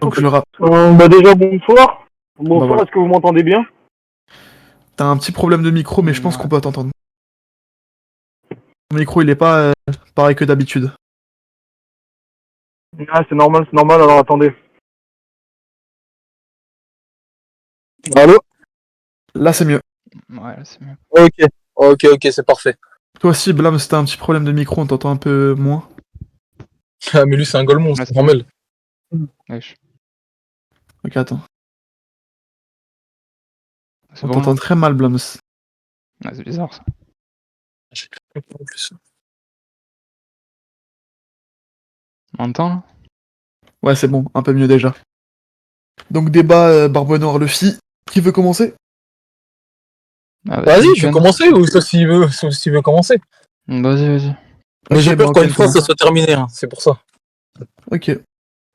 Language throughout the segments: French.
Donc je le rappelle. Déjà, bonsoir. Bonsoir, voilà. est-ce que vous m'entendez bien? T'as un petit problème de micro, mais je pense qu'on peut t'entendre. Ton micro, il est pas pareil que d'habitude. Ah, c'est normal, alors attendez. Allô? Là, c'est mieux. Ouais, là, c'est mieux. Ok, c'est parfait. Toi aussi, Blam, si t'as un petit problème de micro, on t'entend un peu moins. Ah, mais lui, c'est un golemon, c'est normal. Wesh. Ok, attends. C'est On bon, t'entend hein. très mal, Blams. Ah, c'est bizarre ça. En plus. On m'entend là? Ouais, c'est bon, un peu mieux déjà. Donc, débat Barbe Noire Luffy. Qui veut commencer? Ah, Vas-y, je vais Ken. commencer ou sauf s'il veut commencer. Vas-y. Mais Ok, j'ai peur bon, qu'une Ken fois commence. ça soit terminé, hein, c'est pour ça. Ok.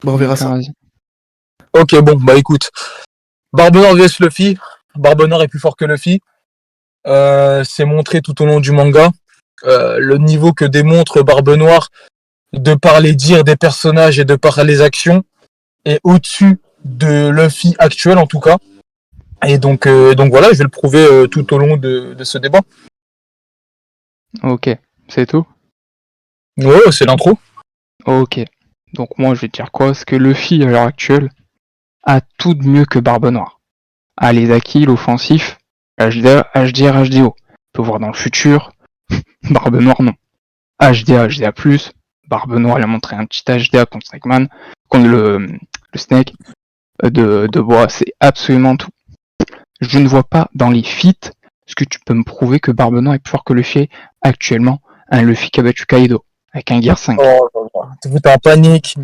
Bon, on verra ça. Vas-y. Ok, bon, bah écoute. Barbe Noire vs Luffy. Barbe Noire est plus fort que Luffy. C'est montré tout au long du manga. Le niveau que démontre Barbe Noire, de par les dires des personnages et de par les actions, est au-dessus de Luffy actuel en tout cas. Et donc voilà, je vais le prouver tout au long de ce débat. Ok, c'est tout? Ouais, c'est l'intro. Ok. Donc moi je vais te dire quoi? C'est que Luffy à l'heure actuelle a tout de mieux que Barbe Noire. A les acquis, l'offensif, HDA, HDR, HDO. On peut voir dans le futur, Barbe Noire non. HDA, HDA+, Barbe Noire il a montré un petit HDA contre Snakeman, contre le Snake de bois, c'est absolument tout. Je ne vois pas dans les feats ce que tu peux me prouver que Barbe Noire est plus fort que Luffy actuellement, un Luffy qui a battu Kaido avec un Gear 5. T'es en panique.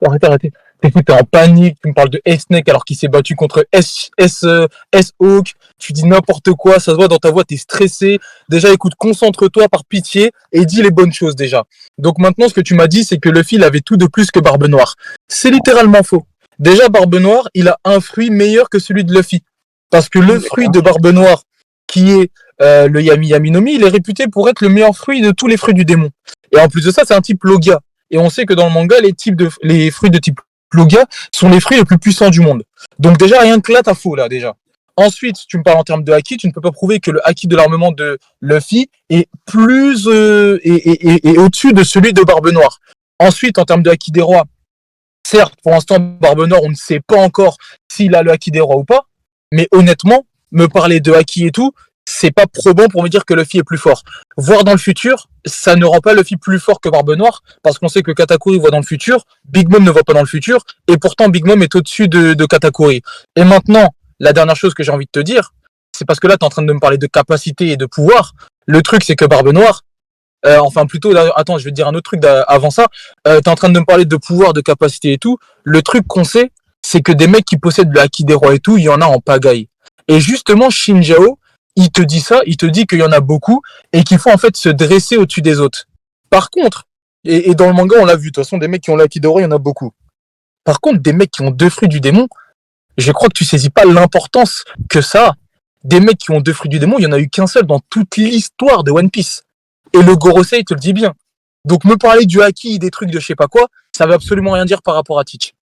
Arrêtez. T'es en panique, tu me parles de S-Snake alors qu'il s'est battu contre S-Hawk, tu dis n'importe quoi, ça se voit dans ta voix, t'es stressé. Déjà, écoute, concentre-toi par pitié et dis les bonnes choses déjà. Donc maintenant, ce que tu m'as dit, c'est que Luffy, il avait tout de plus que Barbe Noire. C'est littéralement faux. Déjà, Barbe Noire, il a un fruit meilleur que celui de Luffy. Parce que le fruit de Barbe Noire, qui est le Yami Yami no Mi, il est réputé pour être le meilleur fruit de tous les fruits du démon. Et en plus de ça, c'est un type Logia. Et on sait que dans le manga, les fruits de type Logia sont les fruits les plus puissants du monde. Donc déjà, rien que là, t'as faux, là, déjà. Ensuite, tu me parles en termes de haki, tu ne peux pas prouver que le haki de l'armement de Luffy est plus et au-dessus de celui de Barbe Noire. Ensuite, en termes de haki des rois, certes, pour l'instant, Barbe Noire, on ne sait pas encore s'il a le haki des rois ou pas, mais honnêtement, me parler de haki et tout, c'est pas probant pour me dire que Luffy est plus fort. Voir dans le futur, ça ne rend pas Luffy plus fort que Barbe Noire, parce qu'on sait que Katakuri voit dans le futur, Big Mom ne voit pas dans le futur, et pourtant Big Mom est au-dessus de Katakuri. Et maintenant, la dernière chose que j'ai envie de te dire, c'est parce que là, tu es en train de me parler de capacité et de pouvoir. Le truc, c'est que Barbe Noire, enfin plutôt, attends, je vais te dire un autre truc avant ça, tu es en train de me parler de pouvoir, de capacité et tout. Le truc qu'on sait, c'est que des mecs qui possèdent le haki des rois et tout, il y en a en pagaille. Et justement, Shinjao, il te dit ça, il te dit qu'il y en a beaucoup et qu'il faut en fait se dresser au-dessus des autres. Par contre, et dans le manga on l'a vu, de toute façon des mecs qui ont l'acquis de roi, il y en a beaucoup. Par contre, des mecs qui ont deux fruits du démon, je crois que tu saisis pas l'importance que ça a. Des mecs qui ont deux fruits du démon, il y en a eu qu'un seul dans toute l'histoire de One Piece. Et le Gorosei te le dit bien. Donc me parler du haki, des trucs de je sais pas quoi, ça veut absolument rien dire par rapport à Teach.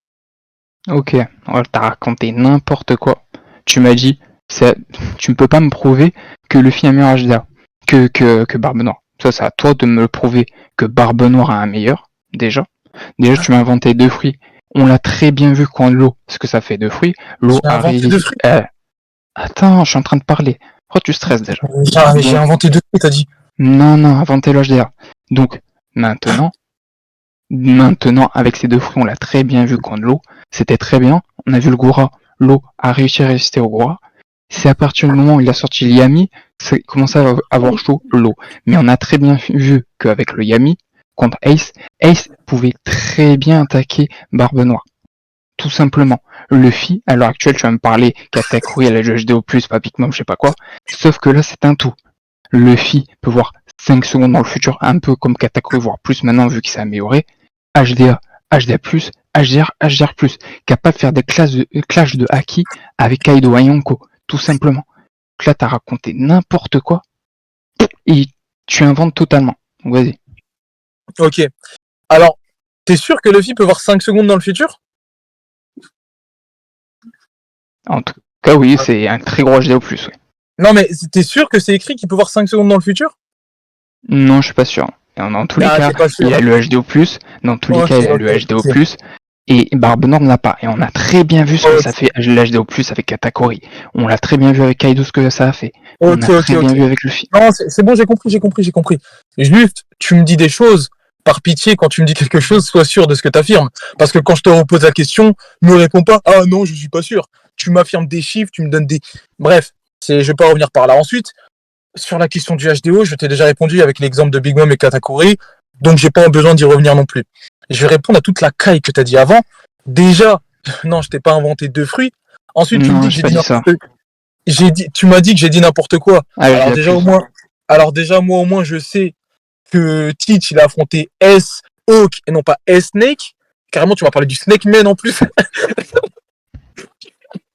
Ok, ouais, t'as raconté n'importe quoi. Tu m'as dit, tu ne peux pas me prouver que Luffy a un meilleur HDA que Barbe Noire. Ça, c'est à toi de me le prouver que Barbe Noire a un meilleur, déjà. Déjà, tu m'as inventé deux fruits. On l'a très bien vu quand l'eau, ce que ça fait deux fruits. L'eau J'ai inventé arrive. deux fruits. Attends, je suis en train de parler. Pourquoi tu stresses déjà? J'ai inventé deux fruits, t'as dit. Non, inventé le HDA. Donc, maintenant, avec ces deux fruits, on l'a très bien vu quand l'eau, c'était très bien. On a vu le Gura, l'eau a réussi à résister au Gura. C'est à partir du moment où il a sorti le Yami, ça commençait à avoir chaud l'eau. Mais on a très bien vu qu'avec le Yami, contre Ace, Ace pouvait très bien attaquer Barbe Noire. Tout simplement. Luffy, à l'heure actuelle, tu vas me parler Katakuri, elle a du HDO+, pas Big Mom, je sais pas quoi. Sauf que là, c'est un tout. Luffy peut voir 5 secondes dans le futur, un peu comme Katakuri, voire plus maintenant, vu qu'il s'est amélioré. HDA, HDA+, HDR, HDR+, capable de faire des clashs de haki avec Kaido et Yonko, tout simplement. Donc là, t'as raconté n'importe quoi, et tu inventes totalement. Donc, vas-y. Ok. Alors, T'es sûr que Luffy peut voir 5 secondes dans le futur? En tout cas, oui, c'est un très gros HDO+. Oui. Non, mais t'es sûr que c'est écrit qu'il peut voir 5 secondes dans le futur? Non, je suis pas sûr. Dans tous les Ah, cas, t'es pas sûr. il y a le HDO+, dans tous les Ok, cas, il y a ok, le HDO+, ok. et Barbe Noire n'a pas. Et on a très bien vu ce que ça fait, le HDO+, avec Katakuri. On l'a très bien vu avec Kaido, ce que ça a fait. On Ok, a ok, très bien ok. vu avec Luffy. Non, c'est bon, j'ai compris. Juste, tu me dis des choses. Par pitié, quand tu me dis quelque chose, sois sûr de ce que tu affirmes. Parce que quand je te repose la question, ne réponds pas, ah non, je suis pas sûr. Tu m'affirmes des chiffres, tu me donnes des... Bref, je vais pas revenir par là. Ensuite, sur la question du HDO, je t'ai déjà répondu avec l'exemple de Big Mom et Katakuri, donc j'ai pas besoin d'y revenir non plus. Je vais répondre à toute la caille que t'as dit avant. Déjà, non, je t'ai pas inventé 2 fruits. Ensuite, tu me Non, dis que j'ai j'ai pas dit dit ça. n'importe tu m'as dit que j'ai dit n'importe quoi. Ah, je l'ai appris. Moi au moins je sais que Teach il a affronté S-Hawk et non pas S-Snake. Carrément tu m'as parlé du Snake Man en plus.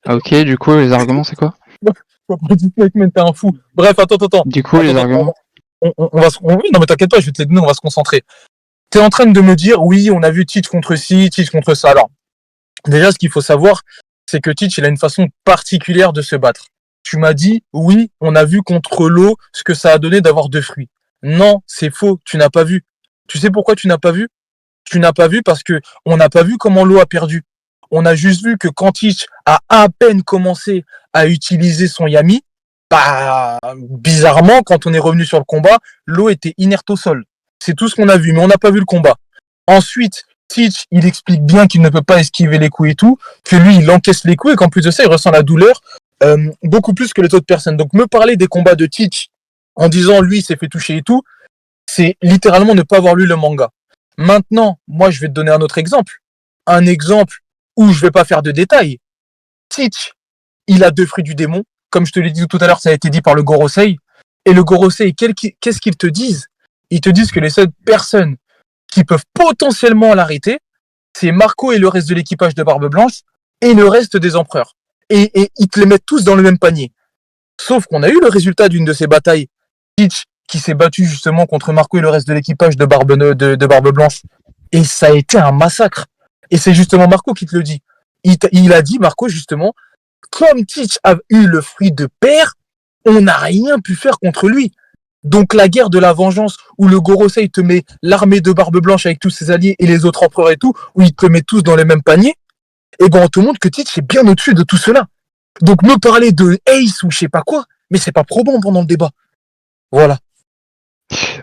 Ok, du coup, les arguments, c'est quoi? Tu m'as parlé du Snake Man, t'es un fou. Bref, attends. Du coup, les arguments? Oui, non mais t'inquiète pas, je vais te les donner, on va se concentrer. T'es en train de me dire, oui, on a vu Teach contre ci, Teach contre ça. Alors, déjà, ce qu'il faut savoir, c'est que Teach, il a une façon particulière de se battre. Tu m'as dit, oui, on a vu contre l'eau ce que ça a donné d'avoir 2 fruits. Non, c'est faux, tu n'as pas vu. Tu sais pourquoi tu n'as pas vu? Tu n'as pas vu parce que on n'a pas vu comment l'eau a perdu. On a juste vu que quand Teach a à peine commencé à utiliser son Yami, bah, bizarrement, quand on est revenu sur le combat, l'eau était inerte au sol. C'est tout ce qu'on a vu, mais on n'a pas vu le combat. Ensuite, Teach, il explique bien qu'il ne peut pas esquiver les coups et tout, que lui, il encaisse les coups et qu'en plus de ça, il ressent la douleur beaucoup plus que les autres personnes. Donc, me parler des combats de Teach en disant lui, il s'est fait toucher et tout, c'est littéralement ne pas avoir lu le manga. Maintenant, moi, je vais te donner un autre exemple. Un exemple où je vais pas faire de détails. Teach, il a 2 fruits du démon. Comme je te l'ai dit tout à l'heure, ça a été dit par le Gorosei. Et le Gorosei, qu'est-ce qu'ils te disent? Ils te disent que les seules personnes qui peuvent potentiellement l'arrêter, c'est Marco et le reste de l'équipage de Barbe Blanche et le reste des empereurs. Et ils te les mettent tous dans le même panier. Sauf qu'on a eu le résultat d'une de ces batailles. Teach qui s'est battu justement contre Marco et le reste de l'équipage de Barbe Blanche. Et ça a été un massacre. Et c'est justement Marco qui te le dit. Il a dit, Marco, justement, comme Teach a eu le fruit de père, on n'a rien pu faire contre lui. Donc la guerre de la vengeance où le Gorosei te met l'armée de Barbe Blanche avec tous ses alliés et les autres empereurs et tout, où il te met tous dans les mêmes paniers, et ben on te montre que Teach est bien au-dessus de tout cela. Donc me parler de Ace ou je sais pas quoi, mais c'est pas probant pendant le débat. Voilà.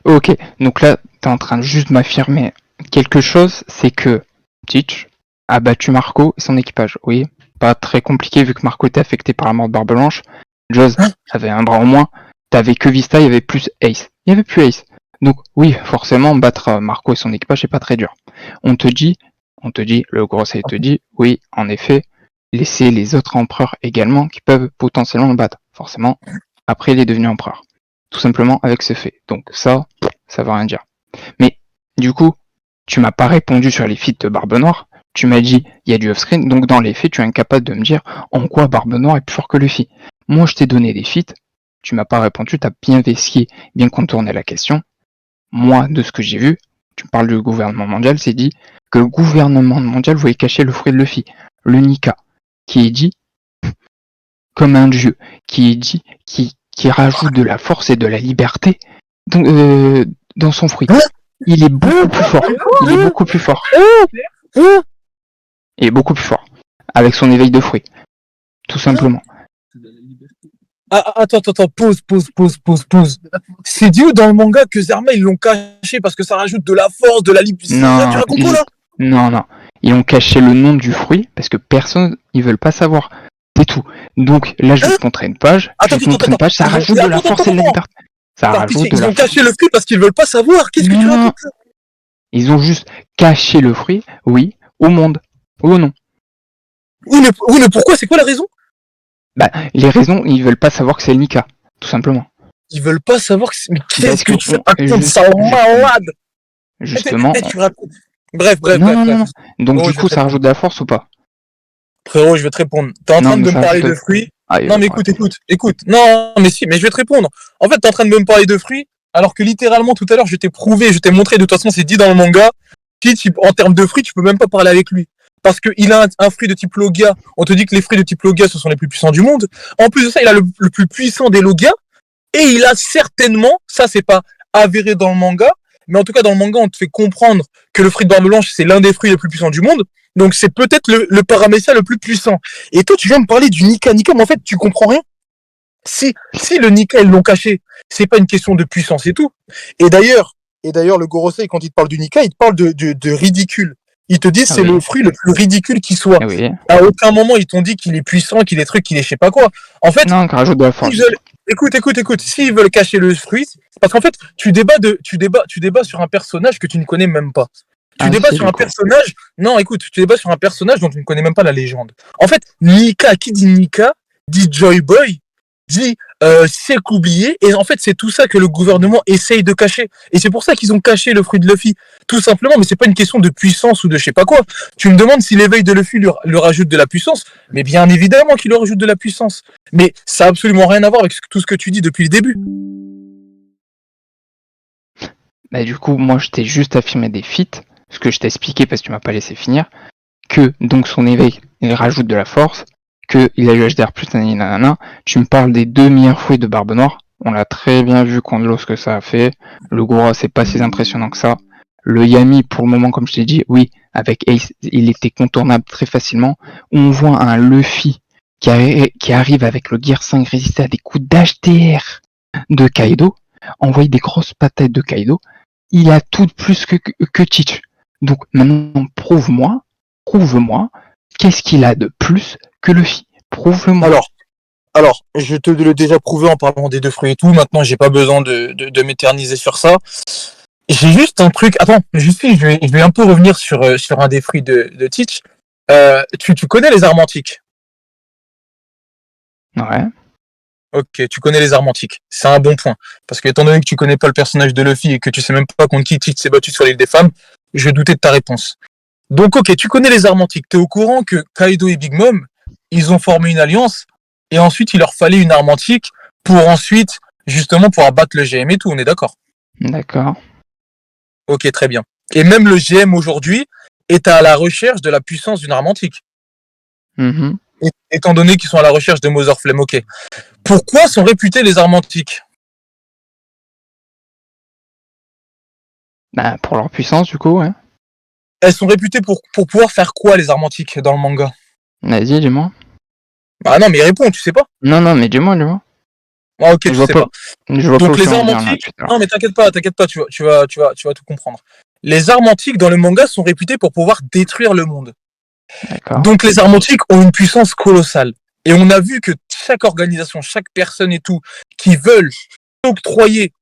Ok, donc là, t'es en train de juste m'affirmer quelque chose, c'est que Teach a battu Marco et son équipage. Oui, pas très compliqué vu que Marco était affecté par la mort de Barbe Blanche. Joz avait un bras en moins. T'avais que Vista, il y avait plus Ace. Il y avait plus Ace. Donc oui, forcément, battre Marco et son équipage, c'est pas très dur. On te dit, le Gorosei te dit, oui, en effet, laissez les autres empereurs également qui peuvent potentiellement le battre. Forcément, après il est devenu empereur. Tout simplement avec ce fait. Donc ça veut rien dire. Mais du coup, tu m'as pas répondu sur les feats de Barbe Noire. Tu m'as dit, il y a du off-screen, donc dans les faits, tu es incapable de me dire en quoi Barbe Noire est plus fort que Luffy. Moi, je t'ai donné des feats, tu m'as pas répondu, t'as bien vesqué, bien contourné la question. Moi, de ce que j'ai vu, tu parles du gouvernement mondial, c'est dit que le gouvernement mondial voulait cacher le fruit de Luffy, le Nika, qui est dit comme un dieu, qui est dit, qui rajoute de la force et de la liberté dans son fruit. Il est beaucoup plus fort. Il est beaucoup plus fort. Il est beaucoup plus fort. Avec son éveil de fruits. Tout simplement. Attends, pause. C'est dit où dans le manga que Zerma ils l'ont caché parce que ça rajoute de la force, de la liberté. Non. Ils ont caché le nom du fruit parce que personne, ils veulent pas savoir. C'est tout. Donc là, je vais te montrer une page. Ça rajoute de la force et de la liberté. Ils ont caché le fruit parce qu'ils veulent pas savoir. Qu'est-ce que tu racontes? Ils ont juste caché le fruit, oui, au monde. Oui ou non? Oui, mais pourquoi? C'est quoi la raison? Bah, les raisons, ils veulent pas savoir que c'est le Nika, tout simplement. Ils veulent pas savoir que c'est... Mais qu'est-ce que tu racontes? Ça malade. Justement. Bref. Non. Donc du coup, ça rajoute de la force ou pas? Frérot, je vais te répondre. T'es en train de me parler de fruits. Non, mais écoute. Non, mais si, mais je vais te répondre. En fait, t'es en train de me parler de fruits, alors que littéralement, tout à l'heure, je t'ai montré, de toute façon, c'est dit dans le manga, Titch, en termes de fruits, tu peux même pas parler avec lui. Parce qu'il a un fruit de type Logia. On te dit que les fruits de type Logia, ce sont les plus puissants du monde. En plus de ça, il a le plus puissant des Logia. Et il a certainement, ça c'est pas avéré dans le manga, mais en tout cas dans le manga, on te fait comprendre que le fruit de barbe blanche, c'est l'un des fruits les plus puissants du monde. Donc c'est peut-être le paramécia le plus puissant. Et toi, tu viens me parler du Nika. Nika, mais en fait, tu comprends rien. Si le Nika, ils l'ont caché, c'est pas une question de puissance et tout. Et d'ailleurs, le Gorosei, quand il te parle du Nika, il te parle de ridicule. Ils te disent c'est le fruit le plus ridicule qui soit. Ah oui. À aucun moment, ils t'ont dit qu'il est puissant, qu'il est truc, qu'il est je sais pas quoi. En fait, Non, qu'on rajoute de la force. écoute. S'ils veulent cacher le fruit, parce qu'en fait, tu débats sur un personnage que tu ne connais même pas. Tu débats sur un personnage. Non, écoute, tu débats sur un personnage dont tu ne connais même pas la légende. En fait, Nika, qui dit Nika, dit Joy Boy, dit siècle oublié, et en fait, c'est tout ça que le gouvernement essaye de cacher. Et c'est pour ça qu'ils ont caché le fruit de Luffy. Tout simplement, mais c'est pas une question de puissance ou de je sais pas quoi. Tu me demandes si l'éveil de Luffy lui rajoute de la puissance, mais bien évidemment qu'il lui rajoute de la puissance. Mais ça a absolument rien à voir avec tout ce que tu dis depuis le début. Bah, du coup, moi, je t'ai juste affirmé des feats, ce que je t'ai expliqué parce que tu m'as pas laissé finir, que donc son éveil, il rajoute de la force, que il a eu HDR+, nanana. Tu me parles des 2 meilleurs fruits de Barbe Noire. On l'a très bien vu contre ce que ça a fait. Le Gora, c'est pas si impressionnant que ça. Le Yami, pour le moment, comme je t'ai dit, oui, avec Ace, il était contournable très facilement. On voit un Luffy qui arrive avec le Gear 5 résister à des coups d'HDR de Kaido, envoyer des grosses patates de Kaido. Il a tout de plus que Titch. Donc maintenant, prouve-moi, qu'est-ce qu'il a de plus que Luffy? Prouve-le-moi. Alors, je te l'ai déjà prouvé en parlant des 2 fruits et tout. Maintenant, j'ai pas besoin de m'éterniser sur ça. J'ai juste un truc. Attends, je vais un peu revenir sur un des fruits de Titch. Tu connais les armes antiques? Ouais. Ok, tu connais les armes antiques. C'est un bon point. Parce que étant donné que tu connais pas le personnage de Luffy et que tu sais même pas contre qui Titch s'est battu sur l'île des femmes, je doutais de ta réponse. Donc ok, tu connais les armes antiques. T'es au courant que Kaido et Big Mom, ils ont formé une alliance et ensuite il leur fallait une arme antique pour ensuite justement pouvoir battre le GM et tout, on est d'accord? D'accord. Ok, très bien. Et même le GM aujourd'hui est à la recherche de la puissance d'une arme antique. Mm-hmm. Étant donné qu'ils sont à la recherche de Mother Flame, ok. Pourquoi sont réputées les armes antiques? Bah, pour leur puissance, du coup, ouais. Elles sont réputées pour pouvoir faire quoi, les armes antiques, dans le manga? Vas-y, dis-moi. Bah non, mais réponds, tu sais pas. Non, mais dis-moi. Ah ok, Je tu vois sais pas. pas. Je vois Donc pas où les tu veux en armes venir, là, antiques, putain. non mais t'inquiète pas, tu vas tout comprendre. Les armes antiques dans le manga sont réputées pour pouvoir détruire le monde. D'accord. Donc les armes antiques ont une puissance colossale. Et on a vu que chaque organisation, chaque personne et tout, qui veulent octroyer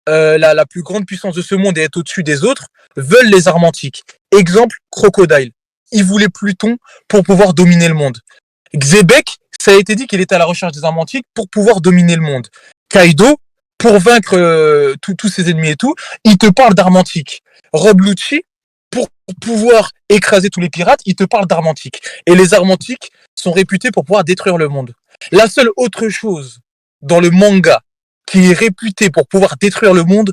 la plus grande puissance de ce monde et être au-dessus des autres, veulent les armes antiques. Exemple, Crocodile. Il voulait Pluton pour pouvoir dominer le monde. Xebec, ça a été dit qu'il était à la recherche des armes antiques pour pouvoir dominer le monde. Kaido, pour vaincre tous ses ennemis et tout, il te parle d'armes antiques. Rob Lucci, pour pouvoir écraser tous les pirates, il te parle d'armes antiques. Et les armes antiques sont réputées pour pouvoir détruire le monde. La seule autre chose dans le manga qui est réputée pour pouvoir détruire le monde,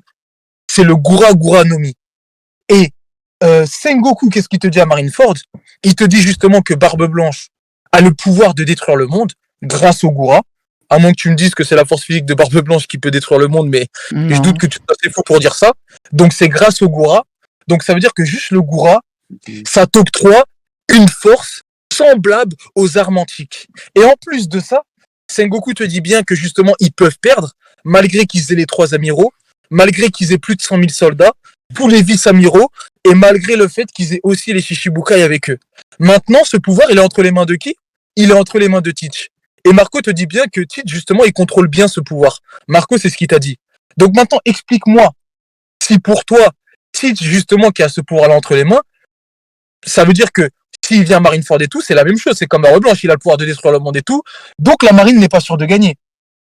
c'est le Gura Gura no Mi. Et Sengoku, qu'est-ce qu'il te dit à Marineford? Il te dit justement que Barbe Blanche a le pouvoir de détruire le monde grâce au Gura. À moins que tu me dises que c'est la force physique de Barbe Blanche qui peut détruire le monde, mais je doute que tu sois assez fou pour dire ça. Donc c'est grâce au Gura. Donc ça veut dire que juste le Gura, ça t'octroie une force semblable aux armes antiques. Et en plus de ça, Sengoku te dit bien que justement ils peuvent perdre, malgré qu'ils aient les 3 amiraux, malgré qu'ils aient plus de 100 000 soldats, tous les vice-amiraux, et malgré le fait qu'ils aient aussi les Shichibukai avec eux. Maintenant, ce pouvoir, il est entre les mains de qui? Il est entre les mains de Titch. Et Marco te dit bien que Titch, justement, il contrôle bien ce pouvoir. Marco, c'est ce qu'il t'a dit. Donc maintenant, explique-moi si pour toi, Titch, justement, qui a ce pouvoir-là entre les mains, ça veut dire que s'il vient à Marineford et tout, c'est la même chose. C'est comme Barbe Blanche, il a le pouvoir de détruire le monde et tout. Donc la marine n'est pas sûre de gagner.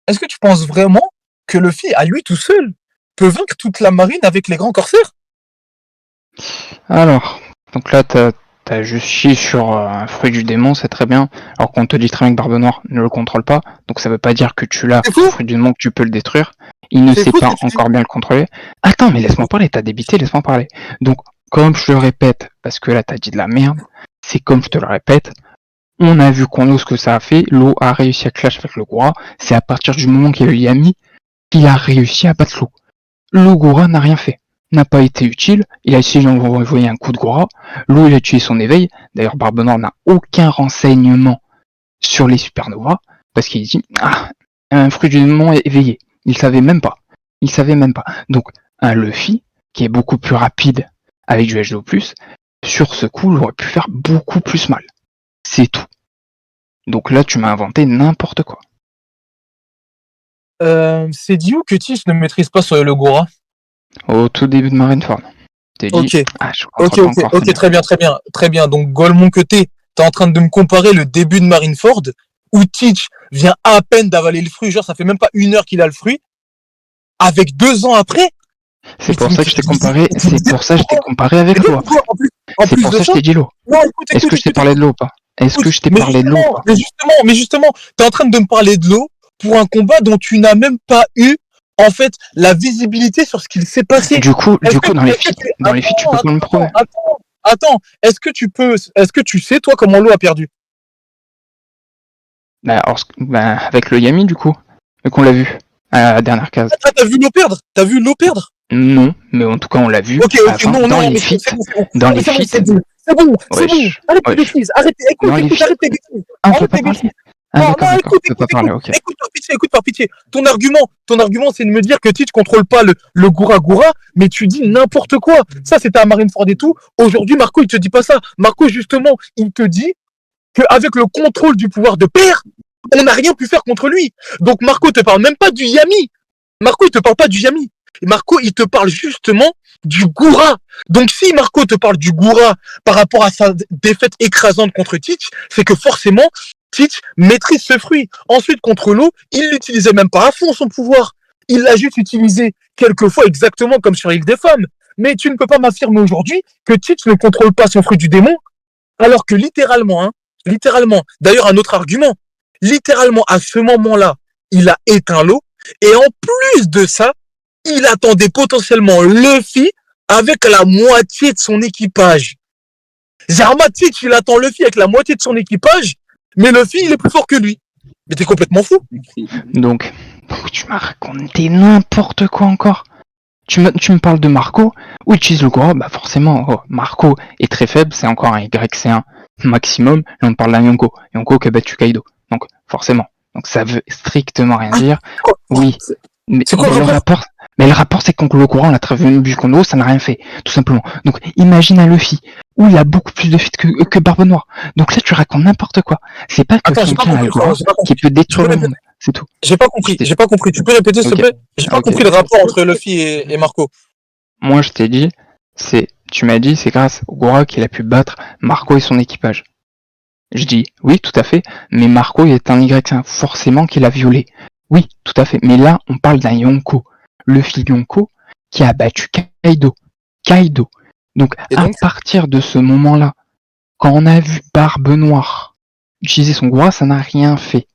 Est-ce que tu penses vraiment que Luffy, à lui tout seul, peut vaincre toute la marine avec les grands corsaires? Alors, donc là, t'as juste chié sur un fruit du démon, c'est très bien. Alors qu'on te dit très bien que Barbe Noire ne le contrôle pas, donc ça veut pas dire que tu l'as, ce fruit du démon, que tu peux le détruire. Il ne sait pas encore bien le contrôler. Attends, mais laisse-moi parler, t'as débité, laisse-moi parler. Donc, comme je te le répète, parce que là t'as dit de la merde, c'est comme je te le répète, on a vu qu'on ce que ça a fait, Lo a réussi à clash avec le Gora, c'est à partir du moment qu'il y a eu Yami qu'il a réussi à battre Lo. Le Gora n'a rien fait, n'a pas été utile, il a essayé d'envoyer un coup de Gora, Lo il a tué son éveil, d'ailleurs Barbe Noire n'a aucun renseignement sur les supernovas, parce qu'il dit, un fruit du démon éveillé, il savait même pas, donc un Luffy, qui est beaucoup plus rapide avec du H2+, sur ce coup, il aurait pu faire beaucoup plus mal. C'est tout. Donc là, tu m'as inventé n'importe quoi. C'est dit où que Tish ne maîtrise pas sur le Gora? Au tout début de Marineford. T'es dit, Ok, je comprends pas encore. ok, très bien. Donc, Golemon que t'es en train de me comparer le début de Marineford, où Teach vient à peine d'avaler le fruit, genre ça fait même pas 1 heure qu'il a le fruit, avec 2 ans après. C'est pour ça que je t'ai comparé, avec Et Lo donc, après. en C'est plus pour de ça que je ça, t'ai dit Lo. non, écoute, Est-ce que je t'ai parlé de Lo ou pas? Est-ce que je t'ai parlé de Lo ou pas? mais justement, t'es en train de me parler de l'eau pour un combat dont tu n'as même pas eu, en fait, la visibilité sur ce qu'il s'est passé. Du coup, dans les feats, tu peux pas me prouver. Attends, est-ce que tu sais, toi, comment l'eau a perdu? Avec le Yami, du coup, qu'on l'a vu à la dernière case. Ah, t'as vu l'eau perdre? Non, mais en tout cas, on l'a vu. Ok, Dans les feats. C'est bon. Arrête tes bêtises. Écoute, arrête tes bêtises. On peut pas parler. Écoute, Ok. écoute par pitié. Ton argument, c'est de me dire que Teach contrôle pas le Gura, mais tu dis n'importe quoi. Ça, c'était à Marineford et tout. Aujourd'hui, Marco, il te dit pas ça. Marco, justement, il te dit qu'avec le contrôle du pouvoir de père, on n'a rien pu faire contre lui. Donc, Marco te parle même pas du Yami. Marco, il te parle pas du Yami. Et Marco, il te parle justement du Gura. Donc, si Marco te parle du Gura par rapport à sa défaite écrasante contre Teach, c'est que forcément, Teach maîtrise ce fruit. Ensuite, contre l'eau, il l'utilisait même pas à fond son pouvoir. Il l'a juste utilisé quelques fois exactement comme sur l'île des femmes. Mais tu ne peux pas m'affirmer aujourd'hui que Teach ne contrôle pas son fruit du démon, alors que littéralement, d'ailleurs un autre argument, littéralement à ce moment-là, il a éteint l'eau, et en plus de ça, il attendait potentiellement Luffy avec la moitié de son équipage. Zerma Teach, il attend Luffy avec la moitié de son équipage, mais Luffy, il est plus fort que lui. Mais t'es complètement fou. Donc tu m'as raconté n'importe quoi encore. Tu me parles de Marco, où utilise le Gora, forcément, Marco est très faible, c'est encore un YC1 maximum, et on parle d'un Yonko qui a battu Kaido. Donc forcément, ça veut strictement rien dire. Oui, mais le rapport? Mais le rapport, c'est que contre le Gora, on l'a très vu contre l'eau, ça n'a rien fait, tout simplement. Donc imagine un Luffy, où il a beaucoup plus de feats que Barbe Noire. Donc là, tu racontes n'importe quoi. C'est pas que quelqu'un a le Gora qui peut détruire le monde, c'est tout. J'ai pas compris. Tu peux répéter, s'il te plaît? J'ai pas compris le rapport entre Luffy et Marco. Moi, je t'ai dit, tu m'as dit, c'est grâce au Gora qu'il a pu battre Marco et son équipage. Je dis, oui, tout à fait, mais Marco est un Y5, forcément qu'il a violé. Oui, tout à fait, mais là, on parle d'un Yonko. Luffy Yonko qui a battu Kaido. Donc, à partir de ce moment-là, quand on a vu Barbe Noire utiliser son Gora, ça n'a rien fait.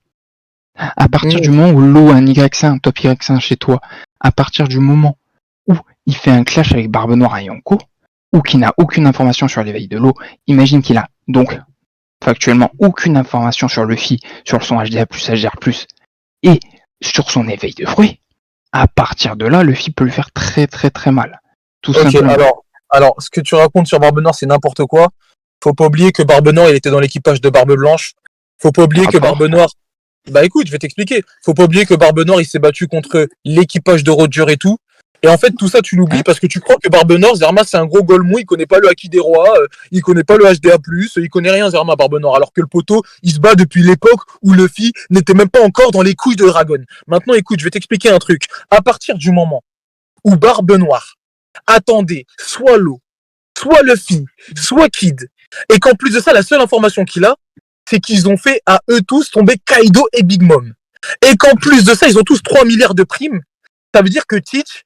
À partir du moment où l'eau a un Y5, un top Y5 chez toi, à partir du moment où il fait un clash avec Barbe Noire et Yonko, ou qu'il n'a aucune information sur l'éveil de l'eau, imagine qu'il a donc factuellement aucune information sur Luffy, sur son HDA+, HDR+, et sur son éveil de fruits, à partir de là, Luffy peut lui faire très très très mal. Tout simplement. Alors, ce que tu racontes sur Barbe Noire, c'est n'importe quoi. Faut pas oublier que Barbe Noire, il était dans l'équipage de Barbe Blanche. Faut pas oublier que Barbe Noire... écoute, je vais t'expliquer. Faut pas oublier que Barbe Noire, il s'est battu contre l'équipage de Roger et tout. Et en fait, tout ça, tu l'oublies parce que tu crois que Barbe Noire, Zerma, c'est un gros golemon, il connaît pas le Haki des Rois, il connaît pas le HDA+, il connaît rien, Zerma, Barbe Noire. Alors que le poteau, il se bat depuis l'époque où Luffy n'était même pas encore dans les couilles de Dragon. Maintenant, écoute, je vais t'expliquer un truc. À partir du moment où Barbe Noire attendait soit l'eau, soit Luffy, soit Kid, et qu'en plus de ça, la seule information qu'il a, c'est qu'ils ont fait à eux tous tomber Kaido et Big Mom. Et qu'en plus de ça, ils ont tous 3 milliards de primes. Ça veut dire que Teach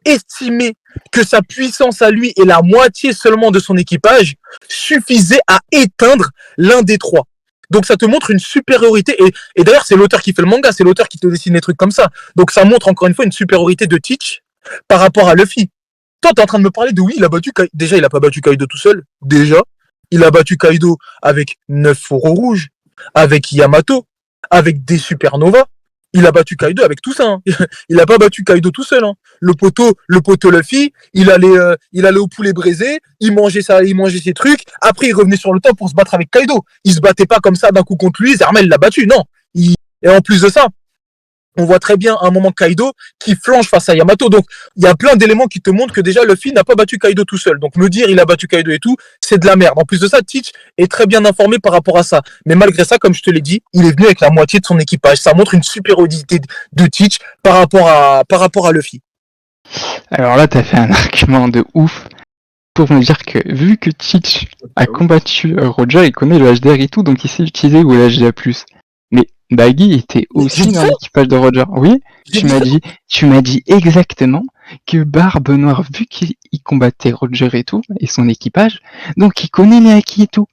estimait que sa puissance à lui et la moitié seulement de son équipage suffisait à éteindre l'un des 3. Donc ça te montre une supériorité, et d'ailleurs c'est l'auteur qui fait le manga, c'est l'auteur qui te dessine des trucs comme ça. Donc ça montre encore une fois une supériorité de Teach par rapport à Luffy. Toi, t'es en train de me parler de oui, il a battu Kaido. Déjà, il a pas battu Kaido tout seul. Déjà, il a battu Kaido avec 9 fourreaux rouges, avec Yamato, avec des supernovas. Il a battu Kaido avec tout ça. Hein. Il a pas battu Kaido tout seul. Hein. Le poteau Luffy, il allait au poulet braisé, il mangeait ses trucs. Après, il revenait sur le top pour se battre avec Kaido. Il se battait pas comme ça d'un coup contre lui. Zermel l'a battu, non. Et en plus de ça, on voit très bien un moment Kaido qui flanche face à Yamato. Donc, il y a plein d'éléments qui te montrent que déjà Luffy n'a pas battu Kaido tout seul. Donc, me dire il a battu Kaido et tout, c'est de la merde. En plus de ça, Teach est très bien informé par rapport à ça. Mais malgré ça, comme je te l'ai dit, il est venu avec la moitié de son équipage. Ça montre une supériorité de Teach par rapport à Luffy. Alors là, t'as fait un argument de ouf pour me dire que vu que Teach a combattu Roger, il connaît le HDR et tout, donc il sait utiliser ou le HDA+. Mais Baggy était aussi dans l'équipage de Roger. Oui, tu m'as dit exactement que Barbe Noire, vu qu'il combattait Roger et tout, et son équipage, donc il connaît les haki et tout.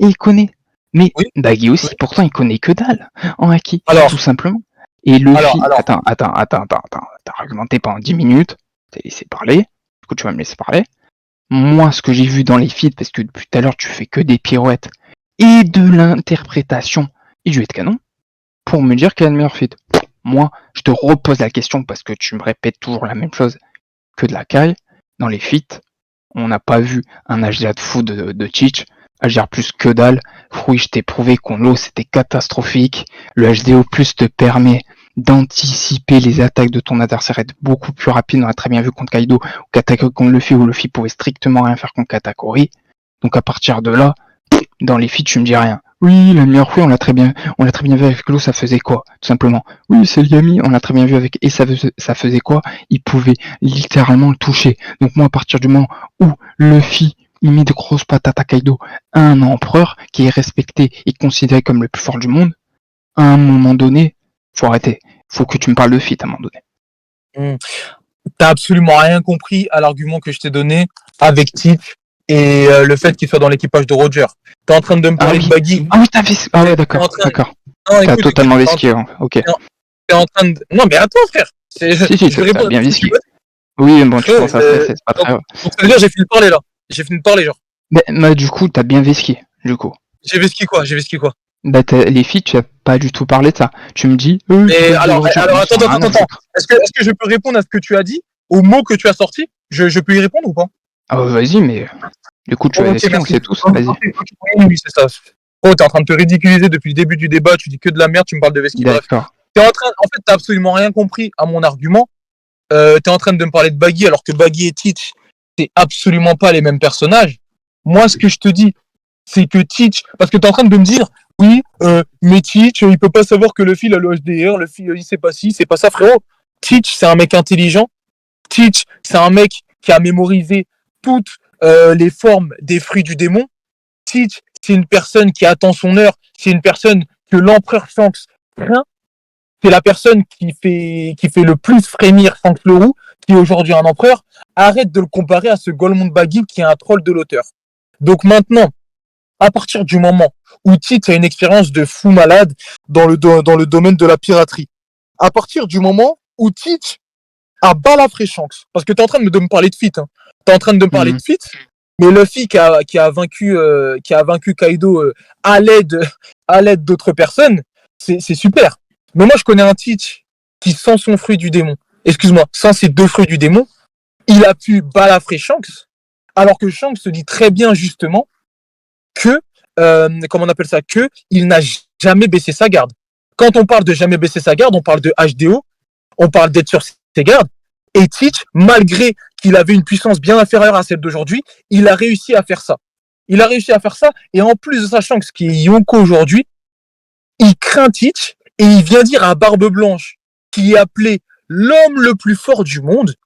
Et il connaît. Mais Oui. Baggy aussi, pourtant il connaît que dalle en haki, Alors, tout simplement. Et Luffy, alors. attends, t'as argumenté pendant 10 minutes, t'as laissé parler, du coup tu vas me laisser parler. Moi, ce que j'ai vu dans les feeds, parce que depuis tout à l'heure tu fais que des pirouettes, et de l'interprétation et du head canon, pour me dire quel est le meilleur feed. Moi, je te repose la question parce que tu me répètes toujours la même chose que de la caille. Dans les feats, on n'a pas vu un HDA de fou de Teach. HDR plus que dalle. Oui, je t'ai prouvé qu'on l'eau c'était catastrophique. Le HDO plus te permet d'anticiper les attaques de ton adversaire, être beaucoup plus rapide. On a très bien vu contre Kaido, ou qu'attaquer contre Luffy, où Luffy pouvait strictement rien faire contre Katakuri. Donc à partir de là, dans les feats, tu me dis rien. Oui, la meilleure fois, on l'a très bien vu avec l'eau, ça faisait quoi, tout simplement. Oui, c'est Yami, on l'a très bien vu avec, et ça faisait quoi, il pouvait littéralement le toucher. Donc moi, à partir du moment où Luffy, il met de grosses patates à Kaido, un empereur qui est respecté et considéré comme le plus fort du monde, à un moment donné, faut arrêter. Faut que tu me parles de feat à un moment donné. T'as absolument rien compris à l'argument que je t'ai donné avec Teach et le fait qu'il soit dans l'équipage de Roger. T'es en train de me parler de Baggy. Ah oui, t'as fait... Ah ouais, d'accord. Non, T'as écoute, totalement vesqué, hein. Ok. T'es en train de... Non, mais attends, frère. Si, t'as bien vesqué. Oui, bon, tu penses à ça, c'est pas très... Donc, ça veut dire j'ai fini de parler, là. J'ai fini de parler, genre. Mais du coup, t'as bien vesqué, du coup. J'ai vesqué quoi? Bah, les filles, tu as pas du tout parlé de ça. Tu me dis... Mais alors attends. Est-ce que je peux répondre à ce que tu as dit? Aux mots que tu as sortis? Je peux y répondre ou pas? Ah vas-y, mais... Du coup, tu vas vesquer, on sait tous, vas-y. Oui, c'est ça. Oh, t'es en train de te ridiculiser depuis le début du débat, tu dis que de la merde, tu me parles de Vesky. D'accord. En fait, t'as absolument rien compris à mon argument. T'es en train de me parler de Baggy, alors que Baggy et Teach, c'est absolument pas les mêmes personnages. Moi, ce que je te dis, c'est que Teach, parce que t'es en train de me dire, oui, mais Teach, il peut pas savoir que Luffy a le HDR, Luffy, il sait pas ci, c'est pas ça, frérot. Teach, c'est un mec intelligent. Teach, c'est un mec qui a mémorisé toutes les formes des fruits du démon. Teach, c'est une personne qui attend son heure, c'est une personne que l'empereur Shanks craint. C'est la personne qui fait le plus frémir Shanks le Roux, qui est aujourd'hui un empereur. Arrête de le comparer à ce Golemon Baggy qui est un troll de l'auteur. Donc maintenant, à partir du moment où Teach a une expérience de fou malade dans le domaine de la piraterie, à partir du moment où Teach a balafré Shanks, parce que t'es en train de me parler de feat, hein. T'es en train de me parler de feat, mais Luffy qui a vaincu Kaido à l'aide d'autres personnes, c'est super. Mais moi je connais un Teach qui sans son fruit du démon, sans ses 2 fruits du démon, il a pu balafrer Shanks, alors que Shanks se dit très bien justement que que il n'a jamais baissé sa garde. Quand on parle de jamais baisser sa garde, on parle de HDO, on parle d'être sur ses gardes. Et Teach, malgré qu'il avait une puissance bien inférieure à celle d'aujourd'hui, il a réussi à faire ça. Et en plus de ça, Shanks, qui est Yonko aujourd'hui, il craint Teach et il vient dire à Barbe Blanche, qui est appelé l'homme le plus fort du monde,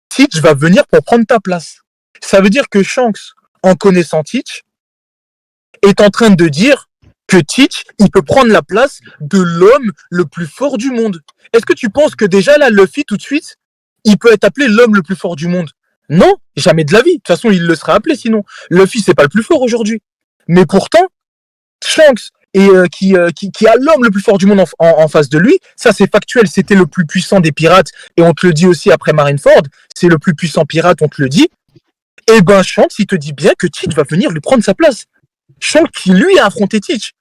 Teach va venir pour prendre ta place. Ça veut dire que Shanks, en connaissant Teach, est en train de dire que Teach, il peut prendre la place de l'homme le plus fort du monde. Est-ce que tu penses que déjà là, Luffy, tout de suite, il peut être appelé l'homme le plus fort du monde? Non, jamais de la vie. De toute façon, il le serait appelé sinon. Luffy, c'est pas le plus fort aujourd'hui. Mais pourtant, Shanks, et qui a l'homme le plus fort du monde en face de lui, ça c'est factuel, c'était le plus puissant des pirates, et on te le dit aussi après Marineford, c'est le plus puissant pirate, on te le dit, et ben Shanks, il te dit bien que Teach va venir lui prendre sa place. Shanks qui lui a affronté Teach.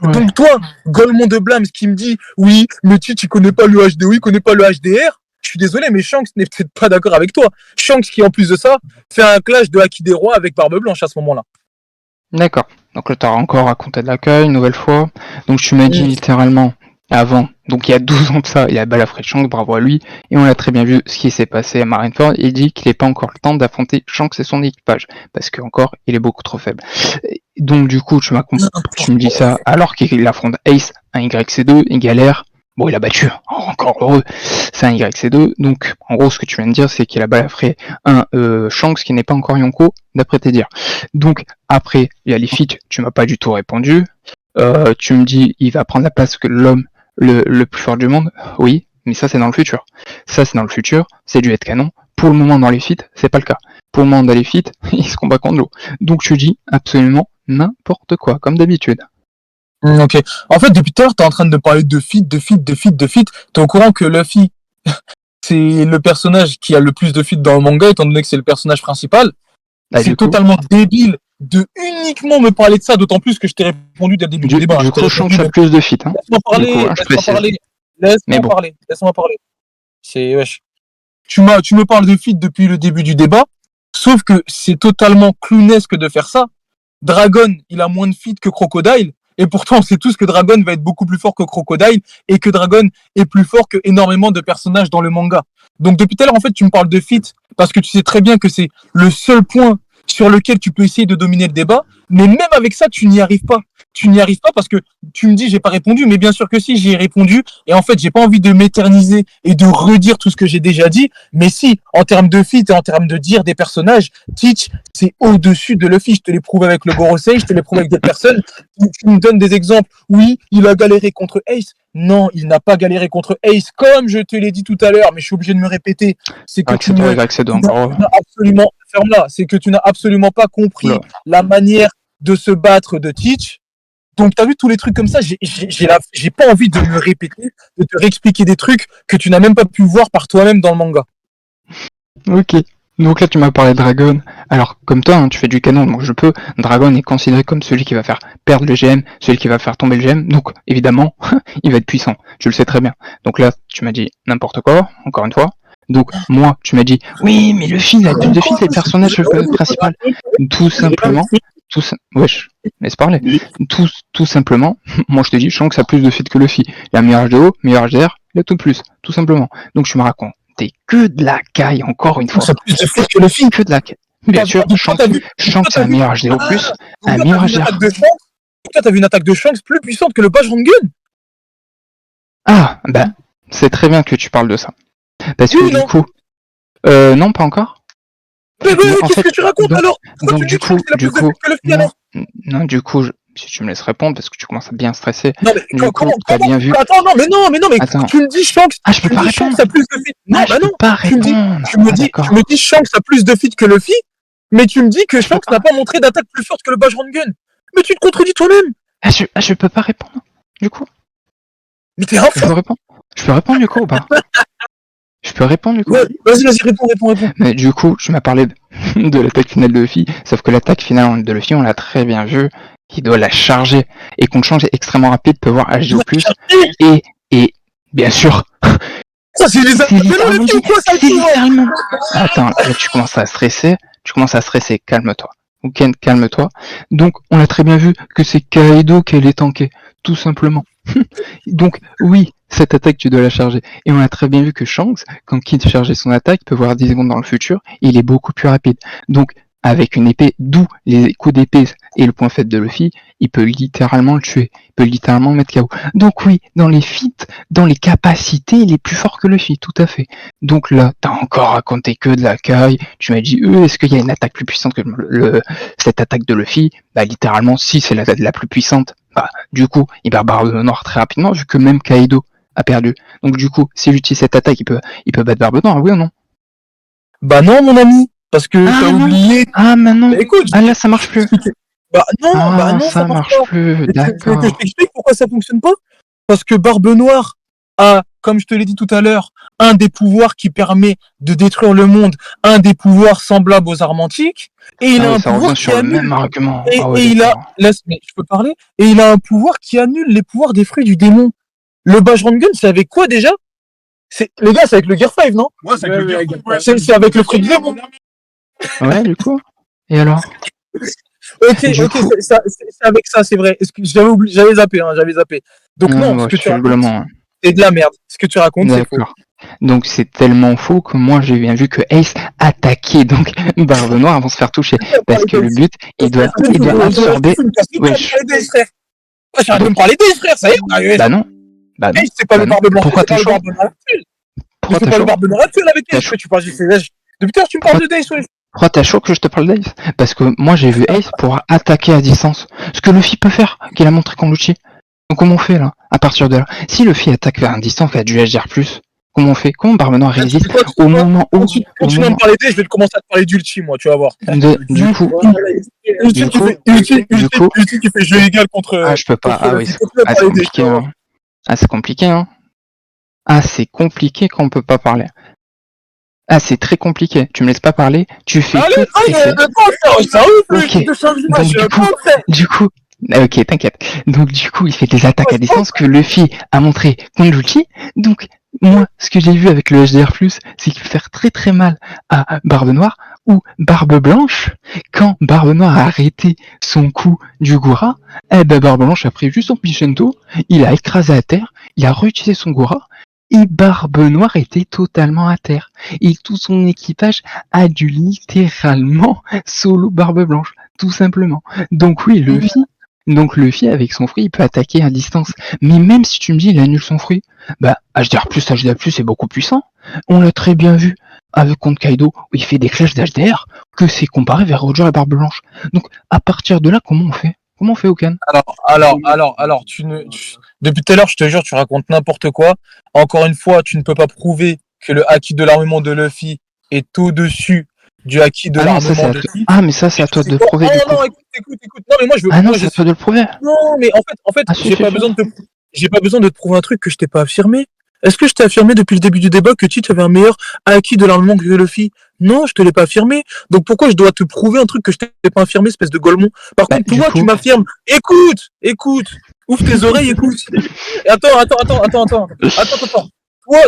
Ouais. Donc toi, Golemon de Blams qui me dit oui, mais Teach il connaît pas le HDO, il connaît pas le HDR. Je suis désolé, mais Shanks n'est peut-être pas d'accord avec toi. Shanks qui en plus de ça fait un clash de Haki des Rois avec Barbe Blanche à ce moment-là. D'accord. Donc là, t'as encore raconté de l'accueil, une nouvelle fois. Donc tu m'as dit littéralement, avant, donc il y a 12 ans de ça, il a balafré Shanks, bravo à lui, et on a très bien vu ce qui s'est passé à Marineford, il dit qu'il n'est pas encore le temps d'affronter Shanks et son équipage, parce que encore, il est beaucoup trop faible. Donc du coup, tu me dis ça, alors qu'il affronte Ace, un YC2, il galère, bon il a battu, encore heureux, c'est un YC2, donc en gros ce que tu viens de dire, c'est qu'il a balafré un Shanks qui n'est pas encore Yonko, d'après tes dires. Donc après, il y a les feats, tu m'as pas du tout répondu, tu me dis, il va prendre la place que l'homme le plus fort du monde, oui, mais ça c'est dans le futur. Ça c'est dans le futur, c'est du headcanon. Pour le moment dans les feats, c'est pas le cas. Pour le moment dans les feats, il se combat contre l'eau. Donc tu dis absolument n'importe quoi, comme d'habitude. Ok. En fait, depuis tout à l'heure, t'es en train de parler de feat. T'es au courant que Luffy, c'est le personnage qui a le plus de feat dans le manga, étant donné que c'est le personnage principal. Bah, c'est totalement débile de uniquement me parler de ça, d'autant plus que je t'ai répondu dès le début du débat. Du coup, Shanks a plus de feat. Hein. Laisse-moi parler. C'est, wesh. Tu me parles de feat depuis le début du débat, sauf que c'est totalement clownesque de faire ça. Dragon, il a moins de feat que Crocodile, et pourtant on sait tous que Dragon va être beaucoup plus fort que Crocodile, et que Dragon est plus fort que énormément de personnages dans le manga. Donc depuis tout à l'heure, en fait, tu me parles de feat, parce que tu sais très bien que c'est le seul point sur lequel tu peux essayer de dominer le débat, mais même avec ça, tu n'y arrives pas. Tu n'y arrives pas parce que tu me dis j'ai pas répondu, mais bien sûr que si, j'y ai répondu, et en fait j'ai pas envie de m'éterniser et de redire tout ce que j'ai déjà dit, mais si, en termes de feat et en termes de dire des personnages, Teach, c'est au-dessus de Luffy, je te l'ai prouvé avec le Gorosei, je te l'ai prouvé avec des personnes, tu me donnes des exemples, oui, il a galéré contre Ace, non, il n'a pas galéré contre Ace, comme je te l'ai dit tout à l'heure, mais je suis obligé de me répéter, c'est que tu n'as absolument, ferme-la, c'est que tu n'as absolument pas compris la manière de se battre de Teach. Donc, t'as vu tous les trucs comme ça, j'ai pas envie de me répéter, de te réexpliquer des trucs que tu n'as même pas pu voir par toi-même dans le manga. Ok. Donc là, tu m'as parlé de Dragon. Alors, comme toi, hein, tu fais du canon, donc je peux. Dragon est considéré comme celui qui va faire perdre le GM, celui qui va faire tomber le GM. Donc, évidemment, il va être puissant. Tu le sais très bien. Donc là, tu m'as dit n'importe quoi, encore une fois. Donc, moi, tu m'as dit, oui, mais Luffy, c'est le personnage principal. Tout simplement. Wesh, laisse parler. Tout simplement, moi je te dis, Shanks a plus de feat que Luffy. Il a meilleur HDO, meilleur HDR, il a tout plus, tout simplement. Donc je me raconte, t'es que de la caille, encore une fois. Ça a plus de feat que Luffy. Que de la caille. Bien sûr, Shanks a un meilleur HDO plus, un meilleur HDR. Toi, t'as vu une attaque de Shanks plus puissante que le Bash Rangun. Ah, bah, c'est très bien que tu parles de ça. Parce que du coup... non, pas encore. Mais qu'est-ce que tu racontes alors? Donc du coup, non, du coup, si tu me laisses répondre, parce que tu commences à bien stresser. Non, mais du coup, t'as bien vu. Attends, non, mais attends. Tu me dis Shanks. Ah, je peux pas répondre. Shanks a plus de feat. Non, bah non. Pas répondre. Tu me dis Shanks a plus de feat que Luffy, mais tu me dis que Shanks n'a pas montré d'attaque plus forte que le Bash Rangun. Mais tu te contredis toi-même. Je peux pas répondre. Du coup. Mais t'es un fou. Je peux répondre du coup ou pas? Je peux répondre du coup? Ouais, vas-y, réponds. Mais du coup, tu m'as parlé de l'attaque finale de Luffy, sauf que l'attaque finale de Luffy, on l'a très bien vu, il doit la charger, et qu'on change extrêmement rapide, peut voir HDO+, et bien sûr... Ça, c'est les attaques de Luffy ou quoi, ça? Attends, là tu commences à stresser, calme-toi. Ok, calme-toi. Donc, on a très bien vu que c'est Kaido qui allait tanker, tout simplement. Donc, oui, cette attaque, tu dois la charger. Et on a très bien vu que Shanks, quand Kid chargeait son attaque, peut voir 10 secondes dans le futur, il est beaucoup plus rapide. Donc, avec une épée, d'où les coups d'épée et le point faible de Luffy, il peut littéralement le tuer. Il peut littéralement le mettre KO. Donc oui, dans les feats, dans les capacités, il est plus fort que Luffy, tout à fait. Donc là, t'as encore raconté que de la caille. Tu m'as dit, est-ce qu'il y a une attaque plus puissante que cette attaque de Luffy? Bah littéralement, si, c'est la plus puissante. Bah, du coup, il perd Barbe Noire très rapidement, vu que même Kaido a perdu. Donc du coup, s'il utilise cette attaque, il peut battre Barbe Noire, oui ou non? Bah non, mon ami. Parce que t'as oublié. Ah, mais non. Bah, écoute, là, ça marche plus. Bah non, ça marche pas. plus, Et tu veux que d'accord. je t'explique pourquoi ça fonctionne pas? Parce que Barbe Noire a, comme je te l'ai dit tout à l'heure, un des pouvoirs qui permet de détruire le monde, un des pouvoirs semblables aux armes antiques, et il Ah a oui, un ça revient pouvoir qui sur le annule. même argument. Et, Ah ouais, et il a, d'accord. laisse, mais je peux parler, et il a un pouvoir qui annule les pouvoirs des fruits du démon. Le Bajrang Gun, c'est avec quoi déjà? Les gars, c'est avec le Gear 5, non? Ouais, c'est avec le Gear 5. C'est avec le fruit du démon. Ouais, du coup. Et alors? Ok, Du coup, c'est avec ça, c'est vrai. J'avais oublié, j'avais zappé, hein, j'avais zappé. Donc non, ce ouais, que je tu suis racontes, rigolement. c'est de la merde. Ce que tu racontes, c'est faux. D'accord. Donc c'est tellement faux que moi j'ai bien vu que Ace attaquait donc Barbe Noire avant de se faire toucher. Parce que le but, il doit absorber. Wesh. J'arrête de me parler des frères, ça y est. Bah non. Bah non. Hey, c'est pas Bah le non. barbe blanche, Pourquoi c'est t'es pas le chaud? barbe noire actuel. Pourquoi C'est t'es pas le chaud? barbe noire actuel avec T'es Ace. chaud. Tu parles, depuis tout à l'heure, tu me parles de Dace, ouais. Pourquoi t'as chaud que je te parle d'Ace? Parce que moi j'ai vu Ace pour attaquer à distance. Ce que Luffy peut faire, qu'il a montré contre Lucci. Donc comment on fait là, à partir de là? Si Luffy attaque vers une distance, fait du HDR+, comment on fait? Comment Barbe Noire résiste au moment où... Continue à me parler d'Ace, je vais te commencer à te parler d'Ulti, moi, tu vas voir. Du coup... Ulti qui fait jeu égal contre. Ah, je peux pas. Ah oui, c'est compliqué. Hein. Ah, c'est compliqué, hein. Ah, c'est compliqué qu'on peut pas parler. Ah, c'est très compliqué. Tu me laisses pas parler, tu fais que stresser. Ok, ok, t'inquiète. Donc du coup, il fait des attaques à distance que Luffy a montré contre Luffy. Donc moi, ce que j'ai vu avec le HDR+, c'est qu'il peut faire très très mal à Barbe Noire ou Barbe Blanche. Quand Barbe Noire a arrêté son coup du Goura, eh ben Barbe Blanche a pris juste son Pichento, il a écrasé à terre, il a réutilisé son Goura, et Barbe Noire était totalement à terre. Et tout son équipage a dû littéralement solo Barbe Blanche, tout simplement. Donc oui, Luffy avec son fruit, il peut attaquer à distance. Mais même si tu me dis il annule son fruit, bah HDR+, c'est beaucoup puissant. On l'a très bien vu avec contre Kaido, où il fait des clashs d'HDR, que c'est comparé vers Roger et Barbe Blanche. Donc à partir de là, comment on fait? Comment on fait, Okan? Alors, depuis tout à l'heure, je te jure, tu racontes n'importe quoi. Encore une fois, tu ne peux pas prouver que le haki de l'armement de Luffy est au-dessus du haki de l'armement de Luffy. Ah, mais ça, c'est à toi de le prouver, du coup. Non, écoute. Non, mais moi, je veux. Ah non, c'est à toi de le prouver. Non, mais en fait, j'ai pas besoin de te prouver un truc que je t'ai pas affirmé. Est-ce que je t'ai affirmé depuis le début du débat que Teach avait un meilleur haki de l'armement que Luffy? Non, je te l'ai pas affirmé. Donc pourquoi je dois te prouver un truc que je t'ai pas affirmé, espèce de golemon? Par contre, toi, tu m'affirmes. Écoute. Ouvre tes oreilles, écoute. Attends.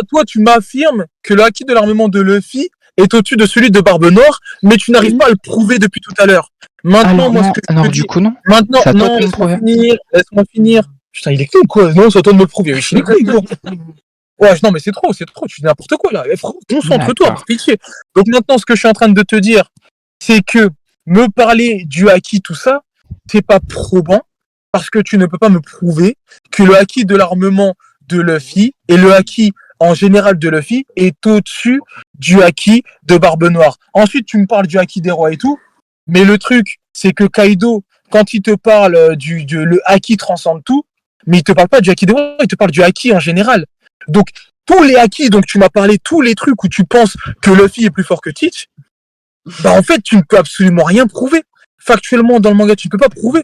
Toi, tu m'affirmes que le haki de l'armement de Luffy est au-dessus de celui de Barbe Noire, mais tu n'arrives pas à le prouver depuis tout à l'heure. Maintenant, alors, moi, non, ce que je te dis. Du coup, non. Maintenant, non, laisse-moi finir. Putain, il est con, quoi. Non, c'est à toi de me le prouver. Il est con, gros. Ouais, non, mais c'est trop. Tu dis n'importe quoi, là. Concentre-toi, par pitié. Donc maintenant, ce que je suis en train de te dire, c'est que me parler du haki, tout ça, c'est pas probant, parce que tu ne peux pas me prouver que le haki de l'armement de Luffy et le haki en général de Luffy est au-dessus du haki de Barbe Noire. Ensuite, tu me parles du haki des rois et tout, mais le truc, c'est que Kaido, quand il te parle le haki transcende tout, mais il te parle pas du haki des rois, il te parle du haki en général. Donc, tous les haki dont tu m'as parlé, tous les trucs où tu penses que Luffy est plus fort que Teach, bah en fait, tu ne peux absolument rien prouver. Factuellement, dans le manga, tu ne peux pas prouver.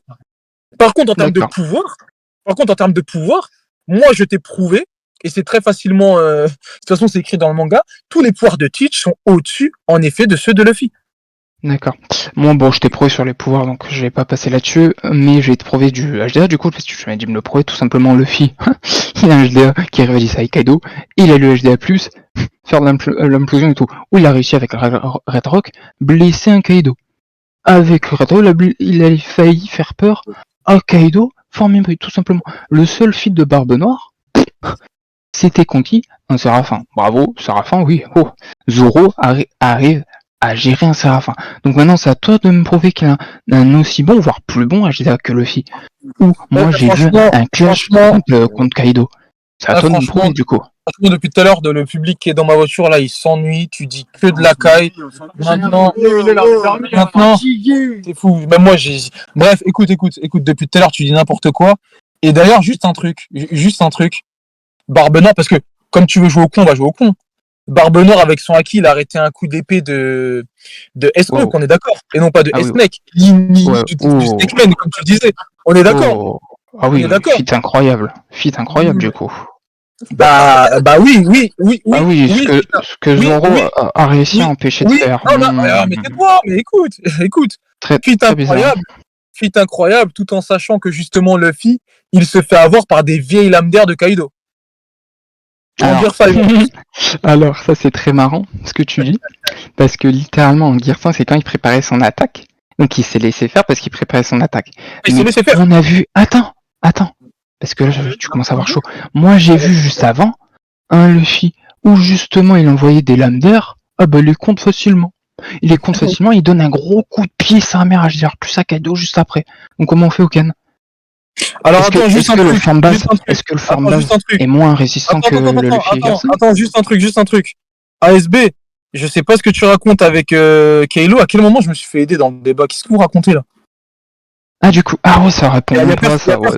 Par contre, en termes de pouvoir, moi, je t'ai prouvé, et c'est très facilement, de toute façon, c'est écrit dans le manga, tous les pouvoirs de Teach sont au-dessus, en effet, de ceux de Luffy. D'accord. Moi, bon, je t'ai prouvé sur les pouvoirs, donc je vais pas passer là-dessus, mais je vais te prouver du HDA, du coup, parce que tu m'as dit de me le prouver, tout simplement, Luffy, il a un HDA qui réalise à Kaido, il a le HDA+, faire l'implosion et tout, où il a réussi avec Red Rock, blesser un Kaido. Avec Red Rock, il a failli faire peur à Kaido, former tout simplement. Le seul feat de Barbe Noire, c'était conquis un Séraphin. Bravo, Séraphin, oui. Oh. Zoro arrive à gérer un Séraphin. Donc maintenant, c'est à toi de me prouver qu'il a un aussi bon, voire plus bon HDA que Luffy. Ou moi, j'ai vu un clash contre Kaido. C'est à toi de me prouver, du coup. Franchement, depuis tout à l'heure, le public qui est dans ma voiture, là, il s'ennuie. Tu dis que de la caille. Maintenant, c'est fou. Même moi, bref, écoute. Depuis tout à l'heure, tu dis n'importe quoi. Et d'ailleurs, juste un truc. Barbe Noire, parce que comme tu veux jouer au con, on va jouer au con. Barbe Noire avec son haki, il a arrêté un coup d'épée de SO, Wow. qu'on est d'accord. Et non pas de Ah oui. S-Neck, Ouais. du Oh. Snakeman, comme tu le disais. On est d'accord. Oh. Ah oui, On est d'accord. feat incroyable. Feat incroyable du coup. Bah oui, Ah oui, ce que oui, Zoro oui, a réussi oui, à empêcher oui. de faire. Non, mais tais-toi, mais écoute. Très, Feat très bizarre. incroyable, tout en sachant que justement Luffy, il se fait avoir par des vieilles lames d'air de Kaido. En Alors, Gear 5. alors, ça c'est très marrant ce que tu dis, parce que littéralement en Gear 5, c'est quand il préparait son attaque. Donc il s'est laissé faire parce qu'il préparait son attaque. Il s'est Mais laissé faire. on a vu. Attends, parce que là tu commences à avoir chaud. Moi j'ai vu juste avant un Luffy où justement il envoyait des lames d'air. Ah bah il les compte facilement. Il donne un gros coup de pied sa mère à Gear plus à Kaido juste après. Donc comment on fait Okan? Alors Est-ce que, attends, juste est-ce un que le truc. forme base, Juste un truc. est-ce que le forme Attends, base juste un truc. est moins résistant que le Luffy Gear 5? Attends, juste un truc. ASB, je sais pas ce que tu racontes avec Kaido. À quel moment je me suis fait aider dans le débat? Qu'est-ce que vous racontez là? Ah du coup, ah ouais, ça répond même pas à ça. Ouais.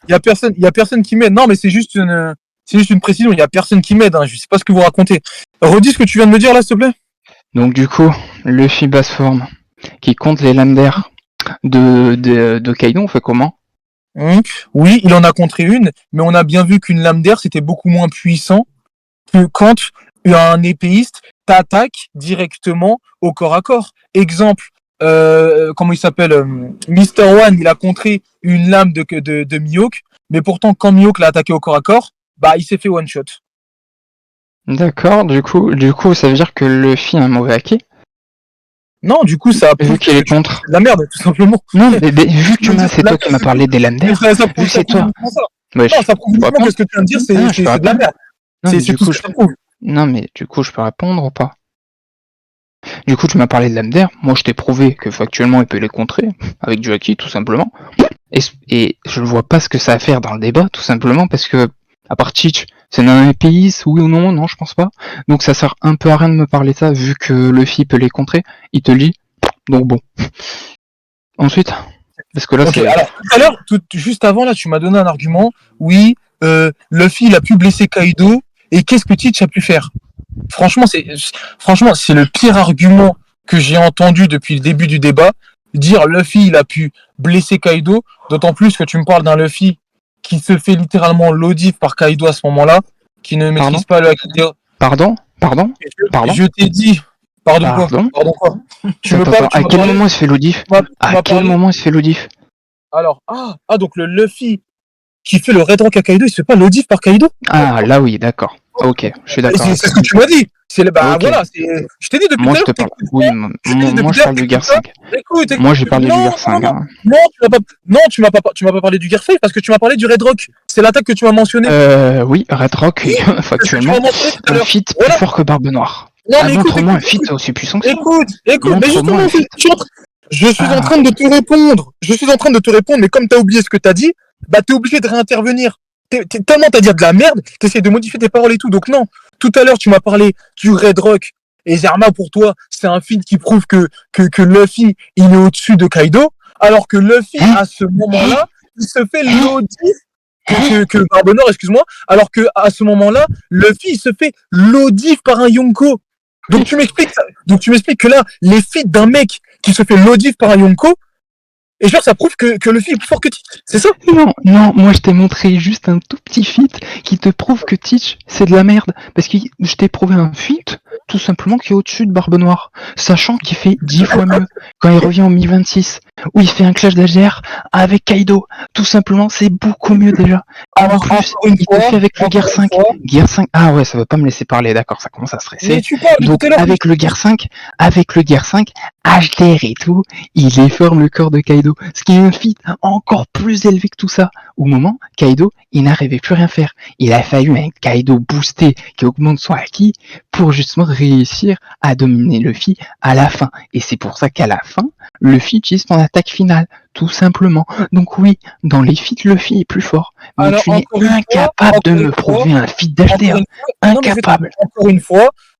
Il y a personne qui m'aide. Non, mais c'est juste une précision. Il y a personne qui m'aide. Hein. Je sais pas ce que vous racontez. Redis ce que tu viens de me dire là, s'il te plaît. Donc du coup, Luffy basse forme, qui compte les lames d'air de Kaido, on fait comment? Oui, il en a contré une, mais on a bien vu qu'une lame d'air, c'était beaucoup moins puissant que quand un épéiste t'attaque directement au corps à corps. Exemple, comment il s'appelle, Mr. One, il a contré une lame de Mihawk, mais pourtant quand Mihawk l'a attaqué au corps à corps, bah il s'est fait one shot. D'accord, du coup, ça veut dire que Luffy a un mauvais haki, Non, du coup ça vu prouve qu'il est contre. de la merde, tout simplement. Non, mais vu que c'est toi qui m'as parlé des lames d'air, Ça vu que c'est toi. Non, Ouais, ça prouve uniquement que ce que tu viens de dire, c'est Ah, je peux de la répondre. merde. Non, mais C'est du tout coup, ce que ça prouve. non, mais du coup, je peux répondre ou pas? Du coup, tu m'as parlé de lames d'air. Moi, je t'ai prouvé que factuellement, il peut les contrer avec du haki, tout simplement. Et je ne vois pas ce que ça a à faire dans le débat, tout simplement, parce que, à part Teach, c'est un épéiste, oui ou non? Non, je pense pas. Donc ça sert un peu à rien de me parler de ça, vu que Luffy peut les contrer. Il te le dit. Donc bon. Ensuite, parce que là, Ok, c'est... alors tout à l'heure, juste avant là, tu m'as donné un argument. Oui, Luffy il a pu blesser Kaido et qu'est-ce que Teach a pu faire? Franchement, c'est le pire argument que j'ai entendu depuis le début du débat. Dire Luffy il a pu blesser Kaido, d'autant plus que tu me parles d'un Luffy qui se fait littéralement l'audif par Kaido à ce moment-là, qui ne maîtrise pas le haki. Pardon. Je t'ai dit. Pardon quoi? Pardon. Pardon quoi? Attends, à quel moment il se fait l'audif? À quel moment il se fait l'audif? Alors, donc le Luffy qui fait le Red Rock à Kaido, il se fait pas l'audif par Kaido? Ah, là oui, d'accord. Ok, je suis d'accord. C'est ce que tu m'as dit. Ok. Voilà, je t'ai dit depuis Moi, tout je à te l'heure. parle. Oui, moi, je parle du Gear 5. Écoute. Moi, j'ai parlé du Gear 5. Non, tu m'as pas parlé du Gear 5 parce que tu m'as parlé du Red Rock. C'est l'attaque que tu m'as mentionné. Oui, Red Rock, factuellement, un feat plus fort que Barbe Noire. Non, mais montre-moi un feat aussi puissant que ça. Écoute, mais Montre-moi justement, un feat. je suis en train de te répondre. Mais comme t'as oublié ce que t'as dit, bah t'es obligé de réintervenir. Tellement t'as dit de la merde, t'essaies de modifier tes paroles et tout. Donc non, tout à l'heure tu m'as parlé du Red Rock et Zerma pour toi, c'est un feat qui prouve que Luffy il est au-dessus de Kaido, alors que Luffy à ce moment-là, il se fait l'audif que Barbe Noire, excuse-moi, alors que à ce moment-là, Luffy il se fait l'audif par un Yonko. Donc tu m'expliques que là, les feats d'un mec qui se fait l'audif par un Yonko, et genre ça prouve que Luffy est plus fort que Teach, c'est ça? Non, moi je t'ai montré juste un tout petit feat qui te prouve que Teach c'est de la merde. Parce que je t'ai prouvé un feat tout simplement qui est au-dessus de Barbe Noire, sachant qu'il fait 10 fois mieux quand il revient au Mi-26, où il fait un clash d'AGR avec Kaido. Tout simplement, c'est beaucoup mieux déjà. En plus, il te fait avec le Gear 5. Gear 5, ah ouais, ça veut pas me laisser parler, d'accord, ça commence à stresser. Donc avec le Gear 5, HDR et tout, il déforme le corps de Kaido, ce qui est un feat encore plus élevé que tout ça. Au moment, Kaido, il n'arrivait plus à rien faire. Il a fallu un Kaido boosté qui augmente son haki pour justement réussir à dominer Luffy à la fin. Et c'est pour ça qu'à la fin, Luffy utilise son attaque finale, tout simplement. Donc oui, dans les feats, Luffy est plus fort. Mais alors, tu es incapable de me prouver un feat d'HDR. Incapable.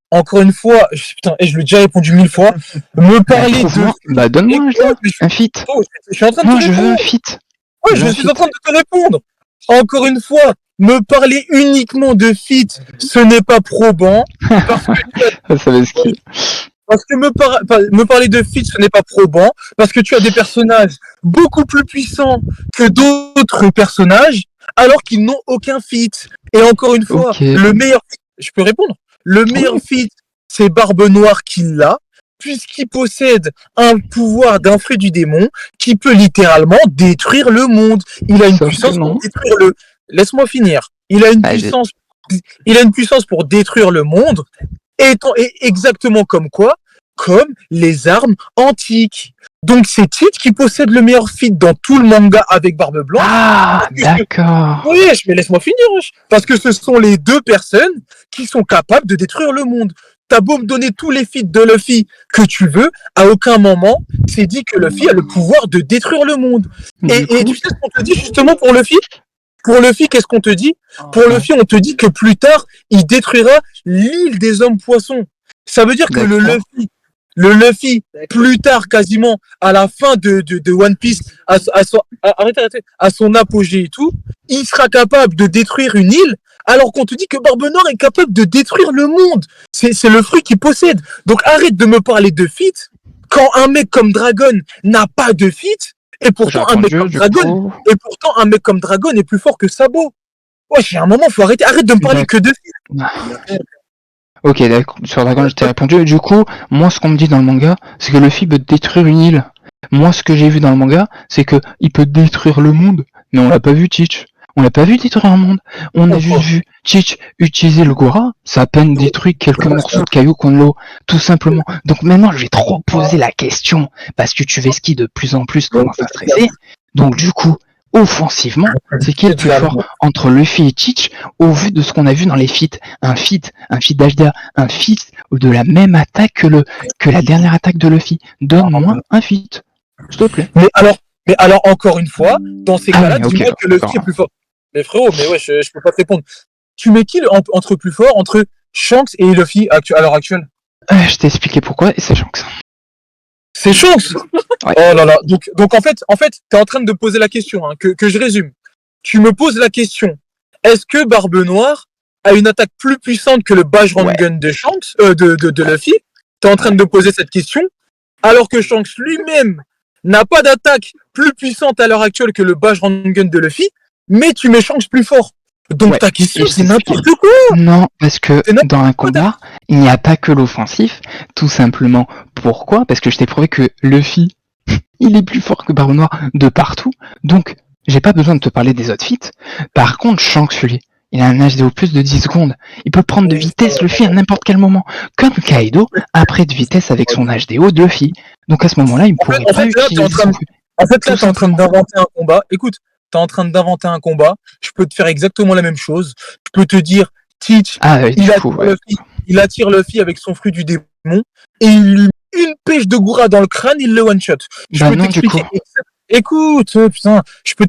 Encore une fois, putain, je lui ai déjà répondu 1000 fois. Me parler de... Bah donne-moi un feat. Je suis en train de je veux un feat. Ouais, je suis en train de te répondre. Encore une fois, me parler uniquement de feat, ce n'est pas probant. Ça va skill. Parce que me parler de feat, ce n'est pas probant. Parce que tu as des personnages beaucoup plus puissants que d'autres personnages, alors qu'ils n'ont aucun feat. Et encore une fois, Ok. le meilleur feat, je peux répondre? Le meilleur feat, c'est Barbe Noire qui l'a, puisqu'il possède un pouvoir d'un fruit du démon qui peut littéralement détruire le monde. Il a une Sauf puissance que non. pour détruire le... Laisse-moi finir. Il a une puissance pour détruire le monde, et exactement comme quoi? Comme les armes antiques. Donc c'est Tite qui possède le meilleur feat dans tout le manga avec Barbe Blanche. Ah, d'accord. Oui, mais laisse-moi finir, wesh. Parce que ce sont les deux personnes qui sont capables de détruire le monde. T'as beau me donner tous les feats de Luffy que tu veux, à aucun moment c'est dit que Luffy a le pouvoir de détruire le monde. Et tu sais ce qu'on te dit justement pour Luffy? Pour Luffy, qu'est-ce qu'on te dit? Pour Luffy, on te dit que plus tard, il détruira l'île des hommes poissons. Ça veut dire que le Luffy, plus tard, quasiment, à la fin de One Piece, à son apogée et tout, il sera capable de détruire une île, alors qu'on te dit que Barbe Noire est capable de détruire le monde. C'est le fruit qu'il possède. Donc arrête de me parler de feat quand un mec comme Dragon n'a pas de feat, et pourtant un mec comme Dragon est plus fort que Sabo. Ouais, il y a un moment, faut arrêter. Arrête de me parler que de feat. Ok, d'accord. Sur Dragon, je t'ai répondu. Du coup, moi, ce qu'on me dit dans le manga, c'est que Luffy peut détruire une île. Moi, ce que j'ai vu dans le manga, c'est que il peut détruire le monde. Mais on l'a pas vu, Teach. On l'a pas vu détruire un monde. On a juste vu Teach utiliser le Gora. Ça a à peine détruit quelques morceaux de cailloux qu'on l'eau. Tout simplement. Donc maintenant, je vais trop poser la question. Parce que tu vesquis de plus en plus, commence à stresser. Donc du coup, offensivement, c'est qui est le plus fort entre Luffy et Teach au vu de ce qu'on a vu dans les feats? Un feat d'HDA, un feat de la même attaque que la dernière attaque de Luffy. Donne-moi un feat, s'il te plaît. Mais alors encore une fois, dans ces cas-là, ok, dis-moi que Luffy est plus fort. Mais frérot, je peux pas te répondre. Tu mets qui entre plus fort, entre Shanks et Luffy à l'heure actuelle? Je t'ai expliqué pourquoi et c'est Shanks. C'est Shanks. Ouais. Oh là là. Donc en fait, t'es en train de poser la question, hein, que je résume. Tu me poses la question. Est-ce que Barbe Noire a une attaque plus puissante que le Bajrang Gun de Shanks, de Luffy? T'es en train de poser cette question, alors que Shanks lui-même n'a pas d'attaque plus puissante à l'heure actuelle que le Bajrang Gun de Luffy, mais tu mets Shanks plus fort. Donc ta question, c'est n'importe quoi. Non, parce que dans un combat, il n'y a pas que l'offensif. Tout simplement. Pourquoi? Parce que je t'ai prouvé que Luffy, il est plus fort que Barbe Noire de partout. Donc, j'ai pas besoin de te parler des autres feats. Par contre, Shanks, lui, il a un HDO plus de 10 secondes. Il peut prendre de vitesse Luffy à n'importe quel moment. Comme Kaido a pris de vitesse avec son HDO de Luffy. Donc à ce moment-là, il ne pourrait pas utiliser son fruit. En fait, là, t'es en train d'inventer un combat. Écoute, t'es en train d'inventer un combat. Je peux te faire exactement la même chose. Je peux te dire, Teach, il attire Luffy avec son fruit du démon et il lui met une pêche de Gura dans le crâne, il le one-shot. Je peux t'expliquer. Écoute, putain, je peux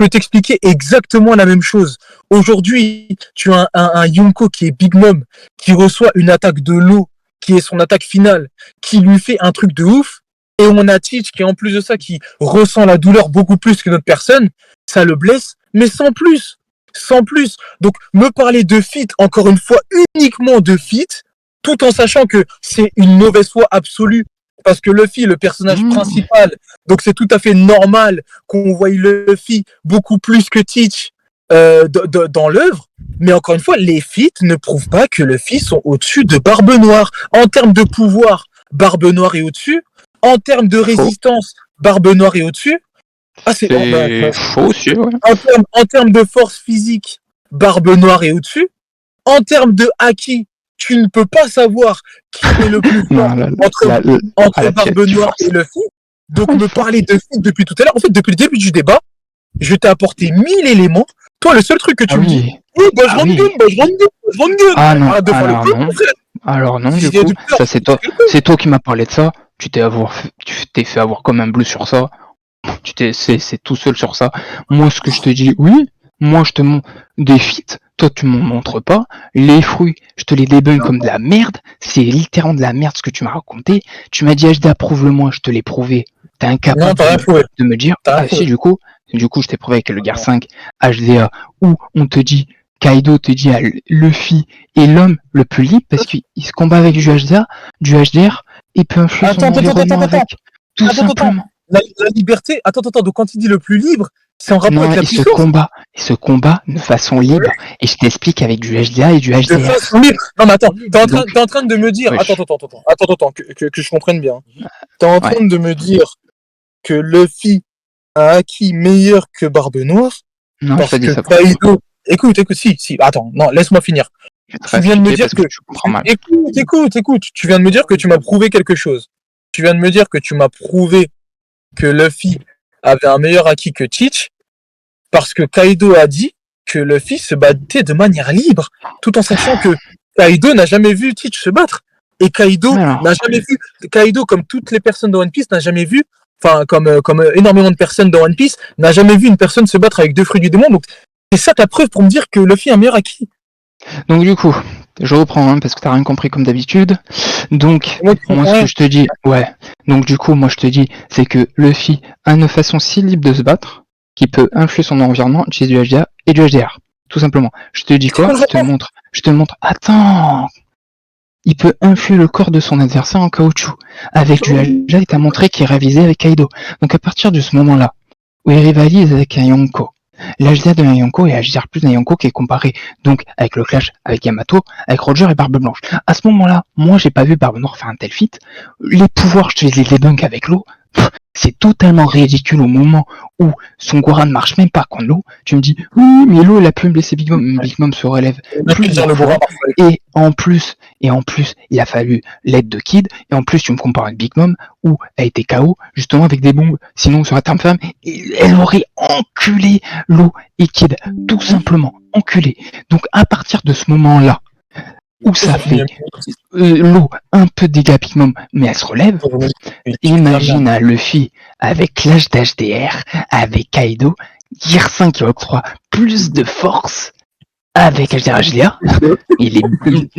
t'expliquer exactement la même chose. Aujourd'hui, tu as un Yonko qui est Big Mom, qui reçoit une attaque de l'eau, qui est son attaque finale, qui lui fait un truc de ouf. Et on a Teach qui, en plus de ça, qui ressent la douleur beaucoup plus que notre personne. Ça le blesse, mais sans plus. Sans plus. Donc, me parler de feat, encore une fois, uniquement de feat, tout en sachant que c'est une mauvaise foi absolue. Parce que Luffy est le personnage principal. Donc, c'est tout à fait normal qu'on voie Luffy beaucoup plus que Teach dans l'œuvre. Mais encore une fois, les feats ne prouvent pas que Luffy sont au-dessus de Barbe Noire. En termes de pouvoir, Barbe Noire est au-dessus. En termes de résistance, Barbe Noire est au-dessus. Faux aussi, ouais. En termes de force physique, Barbe Noire est au-dessus. En termes de haki, tu ne peux pas savoir qui est le plus fort entre Barbe Noire et Luffy. Donc me parler de feat depuis tout à l'heure. En fait, depuis le début du débat, je t'ai apporté 1000 éléments. Toi, le seul truc que tu me dis, Alors non, du coup, ça c'est toi qui m'as parlé de ça. Tu t'es fait avoir comme un bleu sur ça. C'est tout seul sur ça. Moi, ce que je te dis, oui, moi je te montre des feats, toi tu m'en montres pas. Les fruits, je te les débunk comme de la merde. C'est littéralement de la merde ce que tu m'as raconté. Tu m'as dit HD approuve-le-moi, je te l'ai prouvé. T'es Non, incapable t'as rien prouvé. de me dire, T'as rien ah prouvé. si, du coup, je t'ai prouvé avec le Gear 5 HDA, où on te dit, Kaido te dit à Luffy est l'homme le plus libre parce qu'il se combat avec du HDA, du HDR, et peut influer son environnement avec. Tout simplement. La liberté, attends, donc quand il dit le plus libre, c'est en rapport Non, avec la il se puissance. combat de façon libre, et je t'explique avec du HDA et du De HDR. façon libre. Non, mais attends, Donc, t'es en train de me dire. wesh. Attends, que je comprenne bien. T'es en train Ouais. de me dire que Luffy a acquis meilleur que Barbe Noire Non, j'ai parce pas dit que ça. Kaido. Écoute, si, attends, non, laisse-moi finir. Je vais te Tu viens de me réexpliquer dire parce que tu comprends mal. Écoute. Tu viens de me dire que tu m'as prouvé quelque chose. Tu viens de me dire que tu m'as prouvé que Luffy avait un meilleur acquis que Teach parce que Kaido a dit que Luffy se battait de manière libre, tout en sachant que Kaido n'a jamais vu Teach se battre. Et Kaido Alors. n'a jamais vu, Kaido, comme toutes les personnes de One Piece, n'a jamais vu, enfin, comme énormément de personnes dans One Piece, n'a jamais vu une personne se battre avec 2 fruits du démon. Donc, c'est ça ta preuve pour me dire que Luffy a un meilleur acquis. Donc du coup, je reprends parce que t'as rien compris comme d'habitude. Donc, moi ce que je te dis, donc du coup, moi je te dis, c'est que Luffy a une façon si libre de se battre qu'il peut influer son environnement, utiliser du HDA et du HDR. Tout simplement. Je te dis quoi? Je te montre. Attends! Il peut influer le corps de son adversaire en caoutchouc. Avec du HDA, il t'a montré qu'il est révisé avec Kaido. Donc à partir de ce moment-là, où il rivalise avec un Yonko, l'HDA de Yonko et HDR plus d'un Yonko qui est comparé donc avec le clash avec Yamato, avec Roger et Barbe Blanche. À ce moment-là, moi j'ai pas vu Barbe Noire faire un tel feat. Les pouvoirs, je te les débunk avec l'eau. C'est totalement ridicule au moment où son Goran ne marche même pas contre l'eau. Tu me dis, oui, mais l'eau, elle a pu me blesser Big Mom. Big Mom se relève plusieurs fois. Et en plus, il a fallu l'aide de Kid. Et en plus, tu me compares avec Big Mom où elle a été KO, justement avec des bombes. Sinon, sur la terme femme, elle aurait enculé l'eau et Kid. Tout simplement, enculé. Donc, à partir de ce moment-là, où ça fait l'eau un peu de dégâts Big Mom, mais elle se relève. Imagine un Luffy avec l'âge d'HDR, avec Kaido, Gear 5 qui octroie plus de force avec HDR.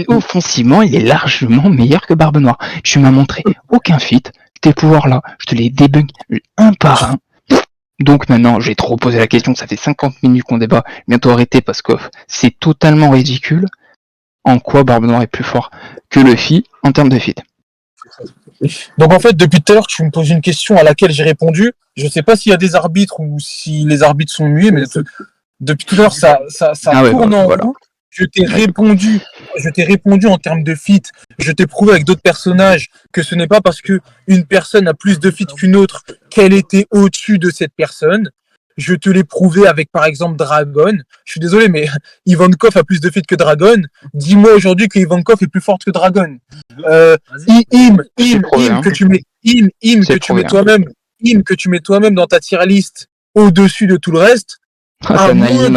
Offensivement, il est largement meilleur que Barbe Noire. Tu m'as montré aucun feat, tes pouvoirs là, je te les débunk un par un. Donc maintenant, j'ai trop posé la question, ça fait 50 minutes qu'on débat, bientôt arrêter parce que c'est totalement ridicule. En quoi Barbe Noire est plus fort que Luffy en termes de feat? Donc en fait, depuis tout à l'heure, tu me poses une question à laquelle j'ai répondu. Je sais pas s'il y a des arbitres ou si les arbitres sont muets, mais depuis tout à l'heure, ça tourne en rond. Je t'ai répondu en termes de feat. Je t'ai prouvé avec d'autres personnages que ce n'est pas parce que une personne a plus de feat qu'une autre qu'elle était au-dessus de cette personne. Je te l'ai prouvé avec, par exemple, Dragon. Je suis désolé, mais Ivankov a plus de feat que Dragon. Dis-moi aujourd'hui que Ivankov est plus forte que Dragon. Que tu mets toi-même dans ta tier list au-dessus de tout le reste. À moins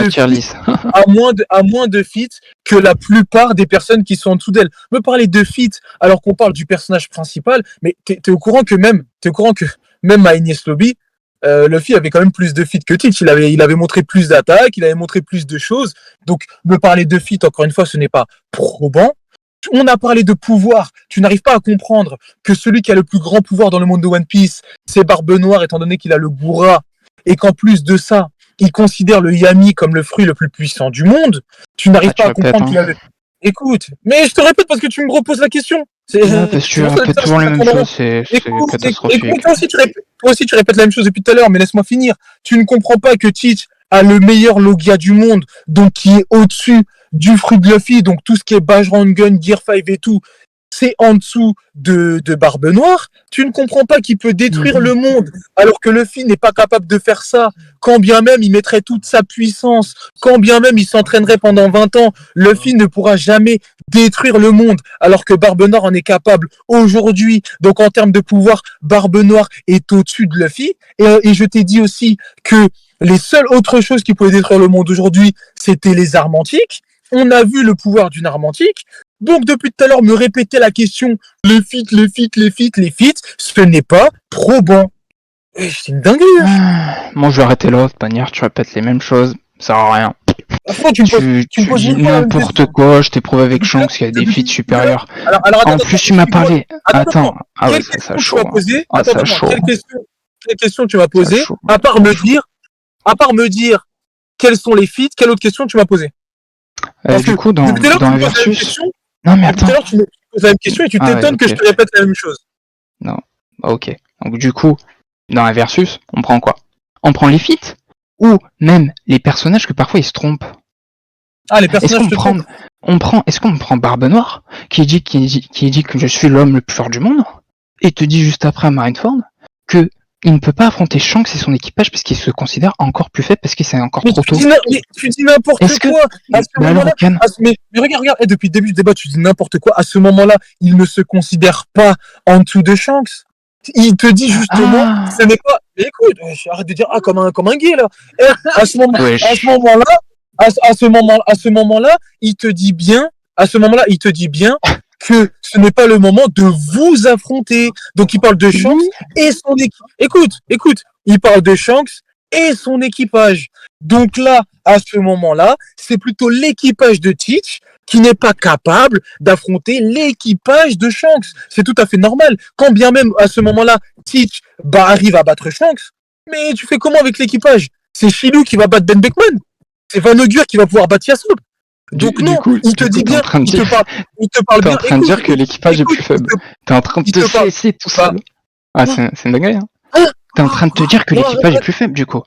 de feat que la plupart des personnes qui sont en dessous d'elle. Me parler de feat alors qu'on parle du personnage principal, mais t'es au courant que même à Enies Lobby, Luffy avait quand même plus de feat que Teach. Il avait montré plus d'attaques, il avait montré plus de choses. Donc, me parler de feat, encore une fois, ce n'est pas probant. On a parlé de pouvoir. Tu n'arrives pas à comprendre que celui qui a le plus grand pouvoir dans le monde de One Piece, c'est Barbe Noire, étant donné qu'il a le Goura, et qu'en plus de ça, il considère le Yami comme le fruit le plus puissant du monde. Tu n'arrives pas à comprendre qu'il avait... Écoute, mais je te répète parce que tu me reposes la question. Parce que tu répètes toujours les mêmes choses, c'est catastrophique. Toi aussi, tu répètes la même chose depuis tout à l'heure, mais laisse-moi finir. Tu ne comprends pas que Teach a le meilleur Logia du monde, donc qui est au-dessus du fruit de Luffy, donc tout ce qui est Bajrang Gun, Gear 5 et tout, c'est en dessous de Barbe Noire. Tu ne comprends pas qu'il peut détruire le monde, alors que Luffy n'est pas capable de faire ça. Quand bien même il mettrait toute sa puissance, quand bien même il s'entraînerait pendant 20 ans, Luffy ne pourra jamais détruire le monde, alors que Barbe Noire en est capable aujourd'hui. Donc en termes de pouvoir, Barbe Noire est au-dessus de Luffy. Et je t'ai dit aussi que les seules autres choses qui pouvaient détruire le monde aujourd'hui, c'était les armes antiques. On a vu le pouvoir d'une arme antique. Donc, depuis tout à l'heure, me répéter la question, les feats, ce n'est pas probant. C'est une dinguerie. Moi, je vais arrêter là. De toute manière, tu répètes les mêmes choses. Ça sert à rien. Tu dis n'importe quoi. Je t'ai prouvé avec Shanks qu'il y a des feats supérieurs. En plus, tu m'as parlé. Attends. Ah ouais, ça chaud. Ah, ça chaud. quelle question tu m'as posée, Ça chaud. à part me dire quels sont les feats, quelle autre question tu m'as posée? Parce Du que coup, depuis tout à l'heure, dans tu un me poses la même versus. question, Non, mais depuis tout attends. à l'heure, tu me poses la même question et tu Ah ouais, t'étonnes que je ok. te répète la même chose. Non. Ok. Donc, du coup, dans un versus, on prend quoi? On prend les feats ou même les personnages que parfois ils se trompent. Ah, les Est-ce personnages qu'on te trompent. est-ce qu'on prend Barbe Noire qui dit que je suis l'homme le plus fort du monde et te dit juste après à Marineford que il ne peut pas affronter Shanks et son équipage parce qu'il se considère encore plus faible parce que c'est encore Mais trop tôt. tu dis n'importe Est-ce que quoi. À ce bah alors moment-là, Ken, mais regarde, depuis le début du débat, tu dis n'importe quoi. À ce moment-là, il ne se considère pas en dessous de Shanks. Il te dit justement, ah ce n'est pas. Mais écoute, arrête de dire comme un gay là. À ce moment, wesh. à ce moment-là, à ce moment-là, il te dit bien, à ce moment-là, il te dit bien que ce n'est pas le moment de vous affronter. Donc il parle de Shanks et son équipe. Écoute, il parle de Shanks et son équipage. Donc là, à ce moment-là, c'est plutôt l'équipage de Teach qui n'est pas capable d'affronter l'équipage de Shanks. C'est tout à fait normal. Quand bien même, à ce moment-là, Teach arrive à battre Shanks, mais tu fais comment avec l'équipage? C'est Shilou qui va battre Ben Beckman. C'est Van Ogur qui va pouvoir battre Yasop. Donc Du non, coup, il te dit t'es en bien, train de dire, il te parle t'es en bien. train de dire que l'équipage est plus faible. T'es en train de Il te te parle. fesser tout Bah, seul. Ah, c'est une dinguerie, hein. hein, T'es en train de te dire que non, l'équipage est plus faible, du coup.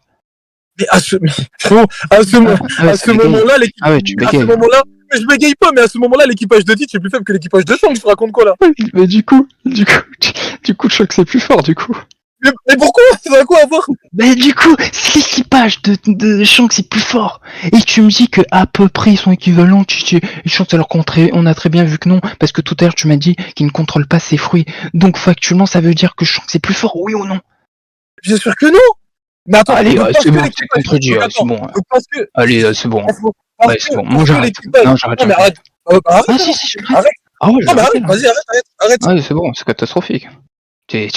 mais frérot, Ah ouais, à ça ce bégaye. moment-là, Ah ouais, tu à ce bégayes. moment-là, mais je bégaye pas, mais à ce moment-là, l'équipage de Teach est plus faible que l'équipage de Shanks. Je te raconte quoi là? Mais du coup, je crois que c'est plus fort, du coup. Mais pourquoi? Ça a quoi à voir? Mais du coup, si l'équipage de Shanks est plus fort, et tu me dis que à peu près ils sont équivalents, Shanks alors on a très bien vu que non, parce que tout à l'heure tu m'as dit qu'il ne contrôle pas ses fruits. Donc factuellement, ça veut dire que Shanks est plus fort, oui ou non? Bien sûr que non. Mais attends, Allez, donc parce c'est que bon, c'est l'équipage. contredit, Donc c'est attends, bon. donc parce que. Allez, c'est bon. Parce Ouais, que, c'est bon. Moi parce que j'arrête. l'équipage. Non, j'arrête, Non, mais j'arrête. arrête. Arrête Ah si, alors. si, j'arrête. Arrête. Ah ouais, je Non, vais mais arrêter arrête, là. vas-y, arrête. Ah ouais, c'est bon, c'est catastrophique. T'es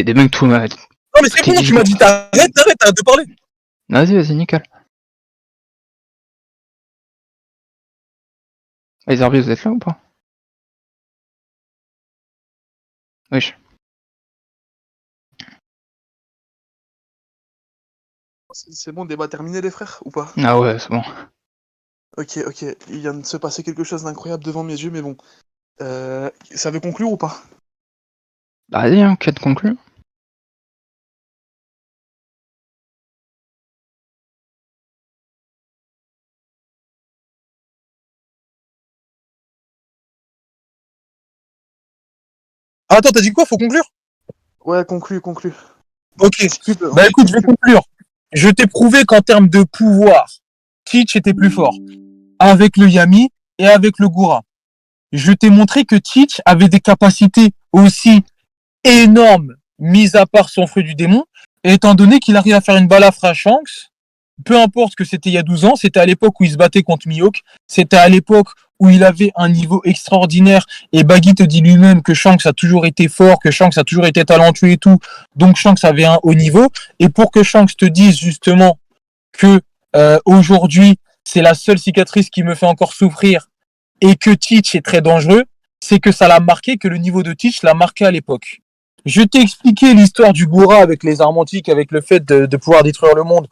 des mecs tout. Non, mais c'est Tout est bon, tu m'as dit disjoncté. arrête de parler. Vas-y, nickel. Les arbitres, vous êtes là ou pas? Wesh. C'est bon, débat terminé, les frères, ou pas? Ah ouais, c'est bon. Ok, il vient de se passer quelque chose d'incroyable devant mes yeux, mais bon. Ça veut conclure ou pas? Bah, vas-y, hein, quête conclue. Attends, t'as dit quoi? Faut conclure? Ouais, conclue. Ok. Bah écoute, je vais conclure. Je t'ai prouvé qu'en termes de pouvoir, Teach était plus fort. Avec le Yami et avec le Gura. Je t'ai montré que Teach avait des capacités aussi énorme, mis à part son fruit du démon, et étant donné qu'il arrive à faire une balafre à Shanks, peu importe que c'était il y a 12 ans, c'était à l'époque où il se battait contre Mihawk, c'était à l'époque où il avait un niveau extraordinaire, et Baggy te dit lui-même que Shanks a toujours été fort, que Shanks a toujours été talentueux et tout, donc Shanks avait un haut niveau, et pour que Shanks te dise justement que aujourd'hui, c'est la seule cicatrice qui me fait encore souffrir, et que Teach est très dangereux, c'est que ça l'a marqué, que le niveau de Teach l'a marqué à l'époque. Je t'ai expliqué l'histoire du Gura avec les armes antiques, avec le fait de pouvoir détruire le monde,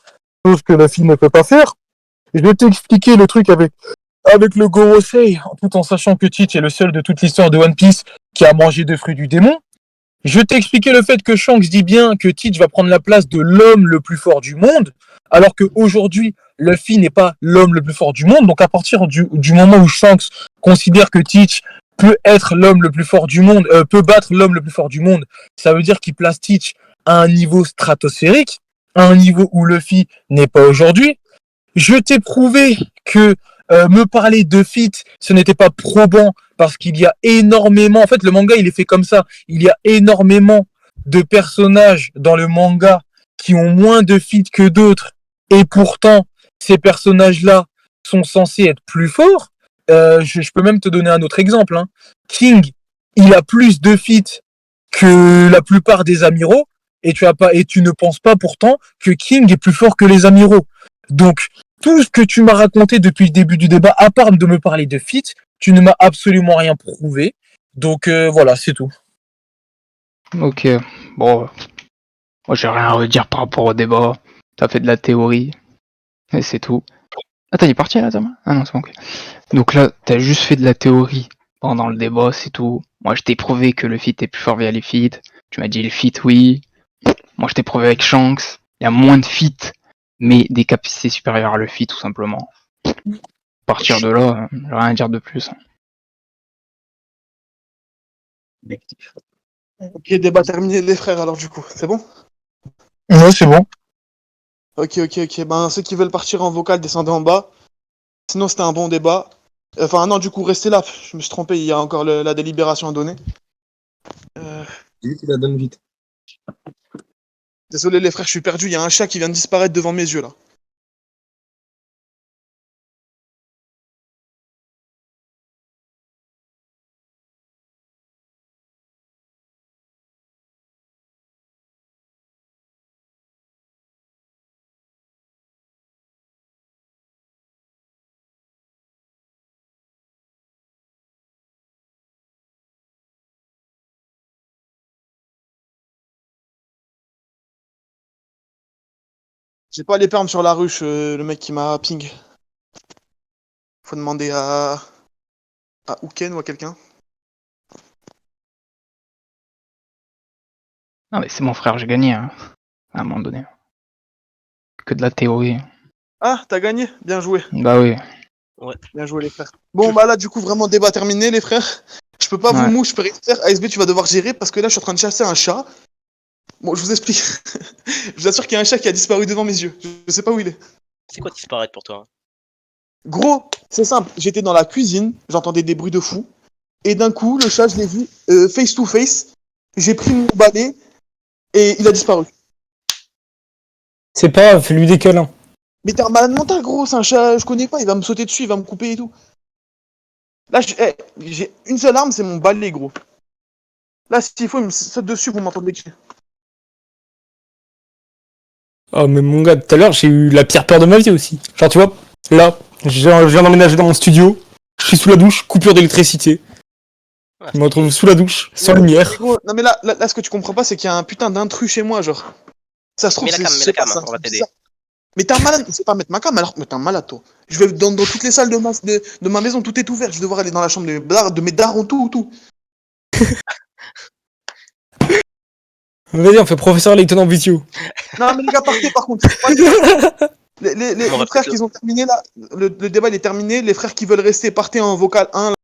chose que Luffy ne peut pas faire. Je t'ai expliqué le truc avec le Gorosei, tout en sachant que Teach est le seul de toute l'histoire de One Piece qui a mangé deux fruits du démon. Je t'ai expliqué le fait que Shanks dit bien que Teach va prendre la place de l'homme le plus fort du monde, alors qu'aujourd'hui, Luffy n'est pas l'homme le plus fort du monde. Donc à partir du moment où Shanks considère que Teach peut être l'homme le plus fort du monde, peut battre l'homme le plus fort du monde, ça veut dire qu'il place Teach à un niveau stratosphérique, à un niveau où Luffy n'est pas aujourd'hui. Je t'ai prouvé que me parler de fit, ce n'était pas probant parce qu'il y a énormément, en fait le manga il est fait comme ça, il y a énormément de personnages dans le manga qui ont moins de fit que d'autres et pourtant ces personnages-là sont censés être plus forts. Je peux même te donner un autre exemple. Hein. King, il a plus de fit que la plupart des amiraux et tu ne penses pas pourtant que King est plus fort que les amiraux. Donc tout ce que tu m'as raconté depuis le début du débat, à part de me parler de fit, tu ne m'as absolument rien prouvé. Donc voilà, c'est tout. Ok, bon. Moi, j'ai rien à redire par rapport au débat. T'as fait de la théorie. Et c'est tout. Attends, il est parti là, Thomas? Ah non, c'est bon, ok. Donc là, t'as juste fait de la théorie pendant le débat, c'est tout. Moi, je t'ai prouvé que le feat est plus fort via les feats. Tu m'as dit le feat, oui. Moi, je t'ai prouvé avec Shanks. Il y a moins de feats, mais des capacités supérieures à le feat, tout simplement. À partir de là, j'ai rien à dire de plus. Ok, débat terminé, les frères, alors du coup, c'est bon? Ouais, c'est bon. Ok. Ben, ceux qui veulent partir en vocal, descendez en bas. Sinon, c'était un bon débat. Enfin, non, du coup, restez là. Je me suis trompé, il y a encore la délibération à donner. Vite, il la donne vite. Désolé, les frères, je suis perdu. Il y a un chat qui vient de disparaître devant mes yeux, là. J'ai pas les permes sur la ruche, le mec qui m'a ping. Faut demander à Ouken ou à quelqu'un. Non, mais c'est mon frère, j'ai gagné, hein, à un moment donné. Que de la théorie. Ah, t'as gagné? Bien joué. Bah oui. Bien joué, les frères. Bon, bah là, du coup, vraiment débat terminé, les frères. Je peux pas vous Ouais. mouche, je peux rien faire. ASB, tu vas devoir gérer parce que là, je suis en train de chasser un chat. Bon, je vous explique. Je vous assure qu'il y a un chat qui a disparu devant mes yeux. Je sais pas où il est. C'est quoi disparaître pour toi? Gros, c'est simple. J'étais dans la cuisine, j'entendais des bruits de fou. Et d'un coup, le chat, je l'ai vu face to face. J'ai pris mon balai et il a disparu. C'est pas grave, fais-lui des câlins. Mais t'es un malade mental, gros. C'est un chat, je connais pas. Il va me sauter dessus, il va me couper et tout. Là, j'ai une seule arme, c'est mon balai, gros. Là, s'il faut, il me saute dessus, vous m'entendez crier. Oh, mais mon gars, tout à l'heure, j'ai eu la pire peur de ma vie aussi. Genre, tu vois, là, je viens d'emménager dans mon studio, je suis sous la douche, coupure d'électricité. Ah, Je me retrouve sous la douche, sans Mais lumière. gros, non mais là, ce que tu comprends pas, c'est qu'il y a un putain d'intrus chez moi, genre. Ça se trouve, Mets la c'est cam, je mets sais la cam, pas, c'est un on va truc t'aider. bizarre. Mais t'es un malade, c'est pas mettre ma cam, alors mais t'es un malade, toi. Je vais dans toutes les salles de ma maison, tout est ouvert. Je vais devoir aller dans la chambre de mes darons, tout. Vas-y, on fait professeur Layton en visio. Non mais les gars, partez par contre. Les On va frères peut-être qui ont terminé là, le débat il est terminé. Les frères qui veulent rester, partez en vocal 1.